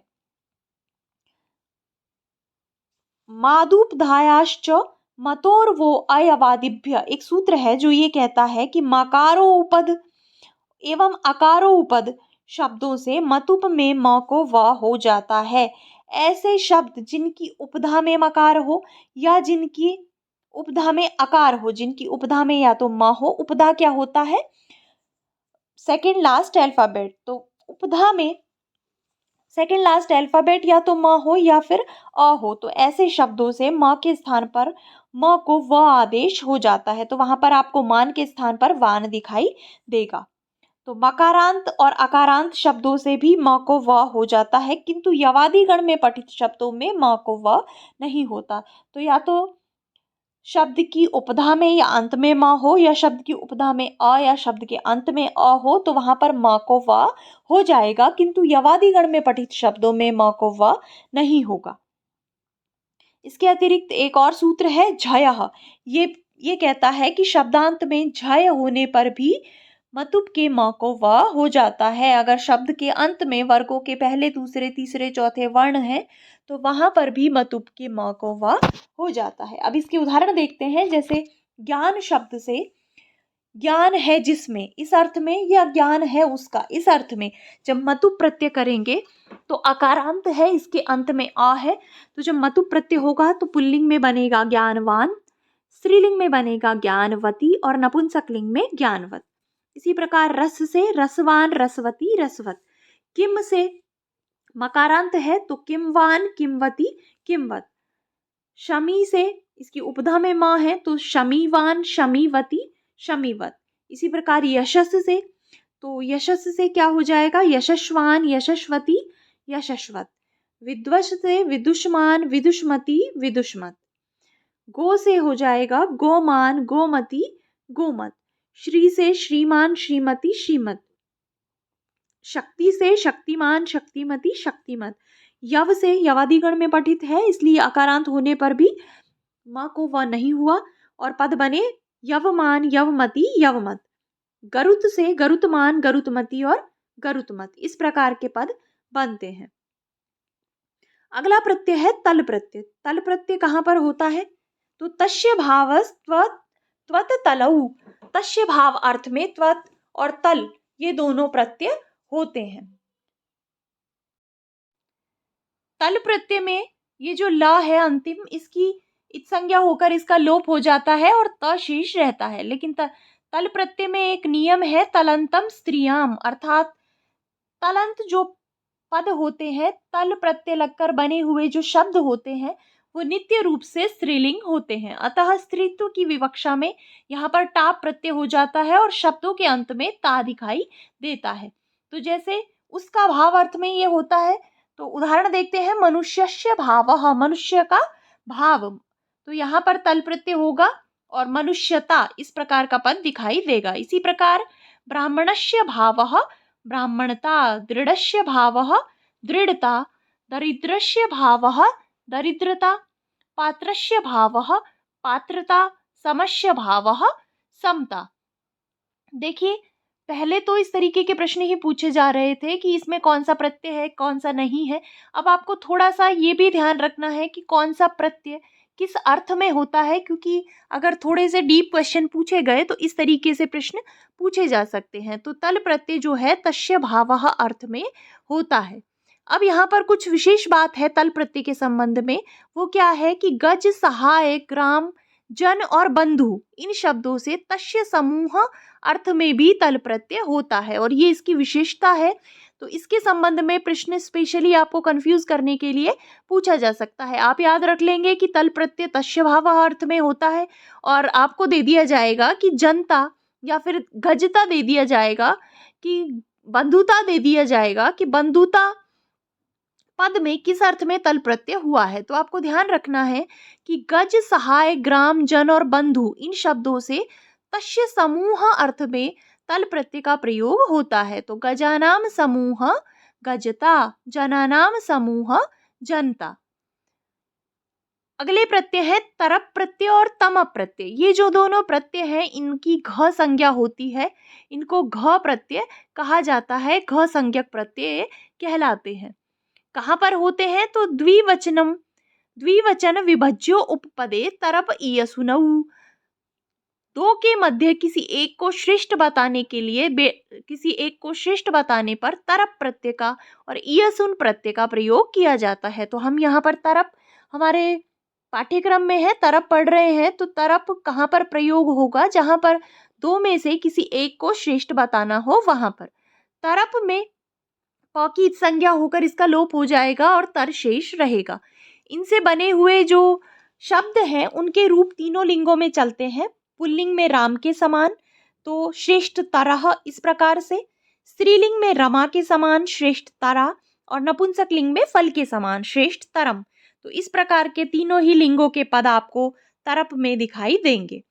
मादुपधायाश्च मतोर वो अयवादिभ्य, एक सूत्र है जो ये कहता है कि मकारोपद एवं अकारोपद शब्दों से मतुप में म को व हो जाता है। ऐसे शब्द जिनकी उपधा में मकार हो या जिनकी उपधा में अकार हो, जिनकी उपधा में या तो म हो, उपधा क्या होता है, सेकेंड लास्ट अल्फाबेट, तो उपधा में सेकेंड लास्ट अल्फाबेट या तो म हो या फिर अ हो, तो ऐसे शब्दों से म के स्थान पर म को व आदेश हो जाता है, तो वहां पर आपको मान के स्थान पर वान दिखाई देगा। तो मकारांत और अकारांत शब्दों से भी म को व हो जाता है, किंतु यवादी गण में पठित शब्दों में म को व नहीं होता। तो या तो शब्द की उपधा में या अंत में म हो, या शब्द की उपधा में अ या शब्द के अंत में अ हो, तो वहां पर म को व हो जाएगा, किंतु यवादी गण में पठित शब्दों में म को व नहीं होगा। इसके अतिरिक्त एक और सूत्र है झयः। ये कहता है कि शब्दांत में झय होने पर भी मतुप के म को व हो जाता है। अगर शब्द के अंत में वर्गों के पहले दूसरे तीसरे चौथे वर्ण है तो वहां पर भी मतुप के म को व हो जाता है। अब इसके उदाहरण देखते हैं, जैसे ज्ञान शब्द से ज्ञान है जिसमें, इस अर्थ में, या ज्ञान है उसका, इस अर्थ में जब मतुप प्रत्यय करेंगे तो अकारांत है, इसके अंत में आ है, तो जब मतुप प्रत्यय होगा तो पुल्लिंग में बनेगा ज्ञानवान, स्त्रीलिंग में बनेगा ज्ञानवती और नपुंसक लिंग में ज्ञानवत। इसी प्रकार रस से रसवान, रसवती, रसवत। किम से मकारांत है तो किमवान, किमवती, किमवत। शमी से इसकी उपधा में माँ है तो शमीवान, शमीवती, शमीवत। इसी प्रकार यशस से, तो यशस से क्या हो जाएगा, यशस्वान, यशस्वती, यशस्वत। विद्वश से विदुष्मान, विदुष्मती, विदुष्मत। गो से हो जाएगा गोमान, गोमती, गोमत। श्री से श्रीमान, श्रीमती, श्रीमत। शक्ति से शक्तिमान, शक्तिमती, शक्तिमत। यव से यवादी गण में पठित है, इसलिए अकारांत होने पर भी माँ को वह नहीं हुआ और पद बने यवमान, यवमती, यवमत। गरुत से गरुतमान, गरुतमती और गरुतमत। इस प्रकार के पद बनते हैं। अगला प्रत्यय है तल प्रत्यय। तल प्रत्यय कहाँ पर होता है, तो तस्य भावस्त्व त्वत तलऊ, तस्य भाव अर्थ में त्वत और तल ये दोनों प्रत्यय होते हैं। तल प्रत्यय में ये जो ल है अंतिम, इसकी इत संज्ञा होकर इसका लोप हो जाता है और त शेष रहता है। लेकिन तल प्रत्यय में एक नियम है, तलंतम स्त्रियाम, अर्थात तलंत जो पद होते हैं, तल प्रत्यय लगकर बने हुए जो शब्द होते हैं वो नित्य रूप से स्त्रीलिंग होते हैं। अतः स्त्रीत्व की विवक्षा में यहाँ पर टाप प्रत्यय हो जाता है और शब्दों के अंत में ता दिखाई देता है। तो जैसे उसका भाव अर्थ में ये होता है, तो उदाहरण देखते हैं, मनुष्यस्य भावः, मनुष्य का भाव, तो यहाँ पर तल प्रत्यय होगा और मनुष्यता इस प्रकार का पद दिखाई देगा। इसी प्रकार ब्राह्मणस्य भावः, ब्राह्मणता, दृढ़स्य भावः, दृढ़ता, दरिद्रस्य भावः, दरिद्रता, पात्रस्य भावः, पात्रता, समस्य भावः, समता। देखिए पहले तो इस तरीके के प्रश्न ही पूछे जा रहे थे कि इसमें कौन सा प्रत्यय है कौन सा नहीं है। अब आपको थोड़ा सा ये भी ध्यान रखना है कि कौन सा प्रत्यय किस अर्थ में होता है, क्योंकि अगर थोड़े से डीप क्वेश्चन पूछे गए तो इस तरीके से प्रश्न पूछे जा सकते हैं। तो तल प्रत्यय जो है तस्य भावः अर्थ में होता है। अब यहाँ पर कुछ विशेष बात है तल प्रत्यय के संबंध में, वो क्या है कि गज, सहाय, ग्राम, जन और बंधु इन शब्दों से तस्य समूह अर्थ में भी तल प्रत्यय होता है और ये इसकी विशेषता है। तो इसके संबंध में प्रश्न स्पेशली आपको कंफ्यूज करने के लिए पूछा जा सकता है। आप याद रख लेंगे कि तल प्रत्यय तस्य भाव अर्थ में होता है और आपको दे दिया जाएगा कि जनता या फिर गजता दे दिया जाएगा, कि बंधुता दे दिया जाएगा कि बंधुता पद में किस अर्थ में तल प्रत्यय हुआ है। तो आपको ध्यान रखना है कि गज, सहाय, ग्राम, जन और बंधु इन शब्दों से तस्य समूह अर्थ में तल प्रत्यय का प्रयोग होता है। तो गजानाम समूह गजता, जनानाम समूह, जनता। अगले प्रत्यय है तरप प्रत्यय और तमप प्रत्यय। ये जो दोनों प्रत्यय हैं इनकी घ संज्ञा होती है, इनको घ प्रत्यय कहा जाता है, घ संज्ञक प्रत्यय कहलाते हैं। कहाँ पर होते हैं तो द्विवचन विभज्यो उपपदे तरप ईयसुनौ। दो के मध्य किसी एक को श्रेष्ठ बताने के लिए किसी एक को श्रेष्ठ बताने पर तरप प्रत्यय का और ईयसुन प्रत्यय का प्रयोग किया जाता है। तो हम यहाँ पर तरप, हमारे पाठ्यक्रम में है तरप पढ़ रहे हैं, तो तरप कहाँ पर प्रयोग होगा, जहां पर दो में से किसी एक को श्रेष्ठ बताना हो वहां पर। तरप में प की संज्ञा होकर इसका लोप हो जाएगा और तर शेष रहेगा। इनसे बने हुए जो शब्द हैं उनके रूप तीनों लिंगों में चलते हैं। पुल्लिंग में राम के समान तो श्रेष्ठ तरह इस प्रकार से, स्त्रीलिंग में रमा के समान श्रेष्ठ तरा, और नपुंसक लिंग में फल के समान श्रेष्ठ तरम। तो इस प्रकार के तीनों ही लिंगों के पद आपको तरप में दिखाई देंगे।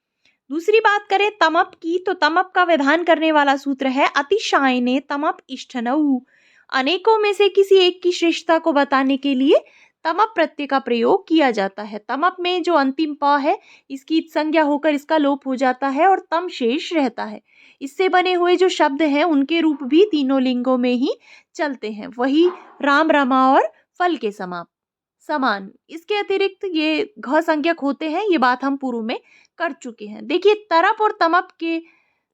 दूसरी बात करें तमप की, तो तमप का विधान करने वाला सूत्र है अतिशायने तमप इष्टनऊ। अनेकों में से किसी एक की श्रेष्ठता को बताने के लिए तमप प्रत्यय का प्रयोग किया जाता है। तमप में जो अंतिम प है इसकी संज्ञा होकर इसका लोप हो जाता है और तम शेष रहता है। इससे बने हुए जो शब्द हैं उनके रूप भी तीनों लिंगों में ही चलते हैं, वही राम, रमा और फल के समान। इसके अतिरिक्त ये घ संज्ञक होते हैं, ये बात हम पूर्व में कर चुके हैं। देखिए तरप और तमप के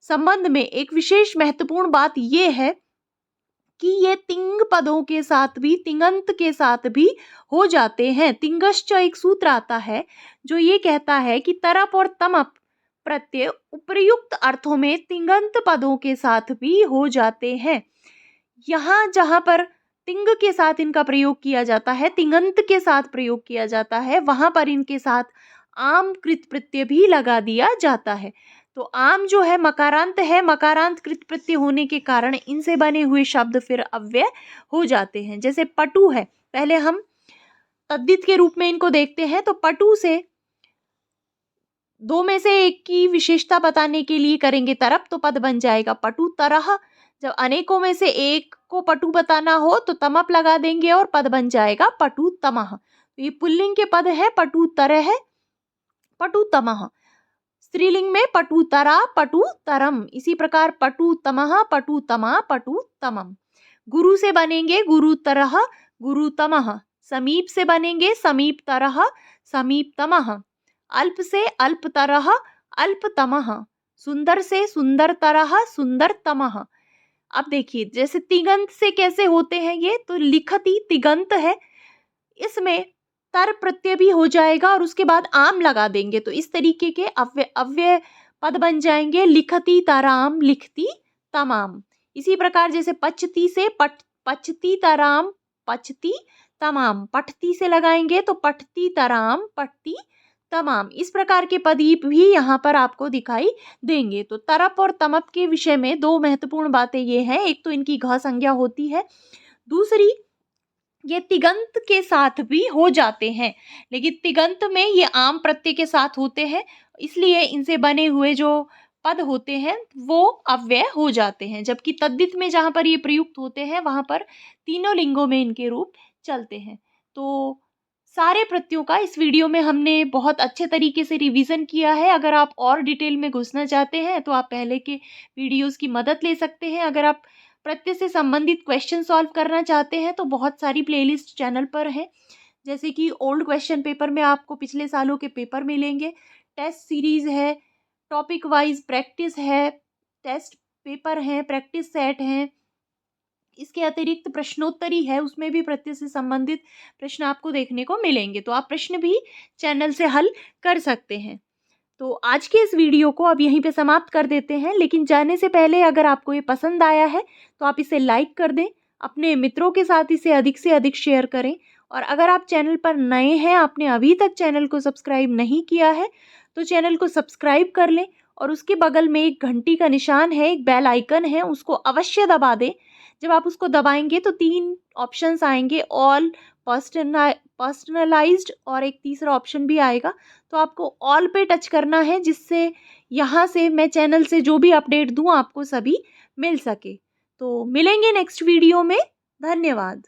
संबंध में एक विशेष महत्वपूर्ण बात ये है कि ये तिंग पदों के साथ भी, तिंगंत के साथ भी हो जाते हैं। तिंगश्च एक सूत्र आता है जो ये कहता है कि तरप और तमप प्रत्यय उपर्युक्त अर्थों में तिंगंत पदों के साथ भी हो जाते हैं। यहाँ जहाँ पर तिंग के साथ इनका प्रयोग किया जाता है, तिंगंत के साथ प्रयोग किया जाता है, वहां पर इनके साथ आम कृत प्रत्यय भी लगा दिया जाता है। तो आम जो है मकारांत है, मकारांत कृत प्रत्यय होने के कारण इनसे बने हुए शब्द फिर अव्यय हो जाते हैं। जैसे पटु है, पहले हम तद्धित के रूप में इनको देखते हैं। तो पटु से दो में से एक की विशेषता बताने के लिए करेंगे तरप, तो पद बन जाएगा पटु तरह। जब अनेकों में से एक को पटु बताना हो तो तमप लगा देंगे और पद बन जाएगा पटु तमह। तो ये पुल्लिंग के पद है, पटु तरह, पटु तमह। स्त्रीलिंग में पटु तरा, पटु तरम। इसी प्रकार पटु तमह, पटु तमा, पटु तमम। गुरु से बनेंगे गुरु तरह, गुरु तमह। समीप से बनेंगे समीप तरह, समीप तमह। अल्प से अल्प तरह, अल्प तमह। सुंदर से सुंदर तरह, सुंदर तमह। अब देखिए जैसे तिगंत से कैसे होते हैं ये, तो लिखती तिगंत है, इसमें तर प्रत्यय भी हो जाएगा और उसके बाद आम लगा देंगे, तो इस तरीके के अव्यय पद बन जाएंगे। लिखती तराम, लिखती तमाम। इसी प्रकार जैसे पचती से पचती तराम, पचती तमाम। पठती से लगाएंगे तो पठती तराम, पठती तमाम। इस प्रकार के पद भी यहाँ पर आपको दिखाई देंगे। तो तरप और तमप के विषय में दो महत्वपूर्ण बातें ये हैं, एक तो इनकी घ संज्ञा होती है, दूसरी ये तिगंत के साथ भी हो जाते हैं, लेकिन तिगंत में ये आम प्रत्यय के साथ होते हैं, इसलिए इनसे बने हुए जो पद होते हैं वो अव्यय हो जाते हैं। जबकि तद्धित में जहाँ पर ये प्रयुक्त होते हैं वहाँ पर तीनों लिंगों में इनके रूप चलते हैं। तो सारे प्रत्ययों का इस वीडियो में हमने बहुत अच्छे तरीके से रिवीजन किया है। अगर आप और डिटेल में घुसना चाहते हैं तो आप पहले के वीडियोस की मदद ले सकते हैं। अगर आप प्रत्यय से संबंधित क्वेश्चन सॉल्व करना चाहते हैं तो बहुत सारी प्लेलिस्ट चैनल पर है, जैसे कि ओल्ड क्वेश्चन पेपर में आपको पिछले सालों के पेपर मिलेंगे, टेस्ट सीरीज है, टॉपिक वाइज प्रैक्टिस है, टेस्ट पेपर हैं, प्रैक्टिस सेट हैं। इसके अतिरिक्त प्रश्नोत्तरी है, उसमें भी प्रत्यय से संबंधित प्रश्न आपको देखने को मिलेंगे, तो आप प्रश्न भी चैनल से हल कर सकते हैं। तो आज के इस वीडियो को अब यहीं पे समाप्त कर देते हैं, लेकिन जाने से पहले अगर आपको ये पसंद आया है तो आप इसे लाइक कर दें, अपने मित्रों के साथ इसे अधिक से अधिक शेयर करें, और अगर आप चैनल पर नए हैं, आपने अभी तक चैनल को सब्सक्राइब नहीं किया है तो चैनल को सब्सक्राइब कर लें, और उसके बगल में एक घंटी का निशान है, एक बेल आइकन है, उसको अवश्य दबा दें। जब आप उसको दबाएंगे तो 3 ऑप्शंस आएंगे, ऑल, पर्सनलाइज्ड और एक तीसरा ऑप्शन भी आएगा, तो आपको ऑल पे टच करना है, जिससे यहाँ से मैं चैनल से जो भी अपडेट दूँ आपको सभी मिल सके। तो मिलेंगे नेक्स्ट वीडियो में। धन्यवाद।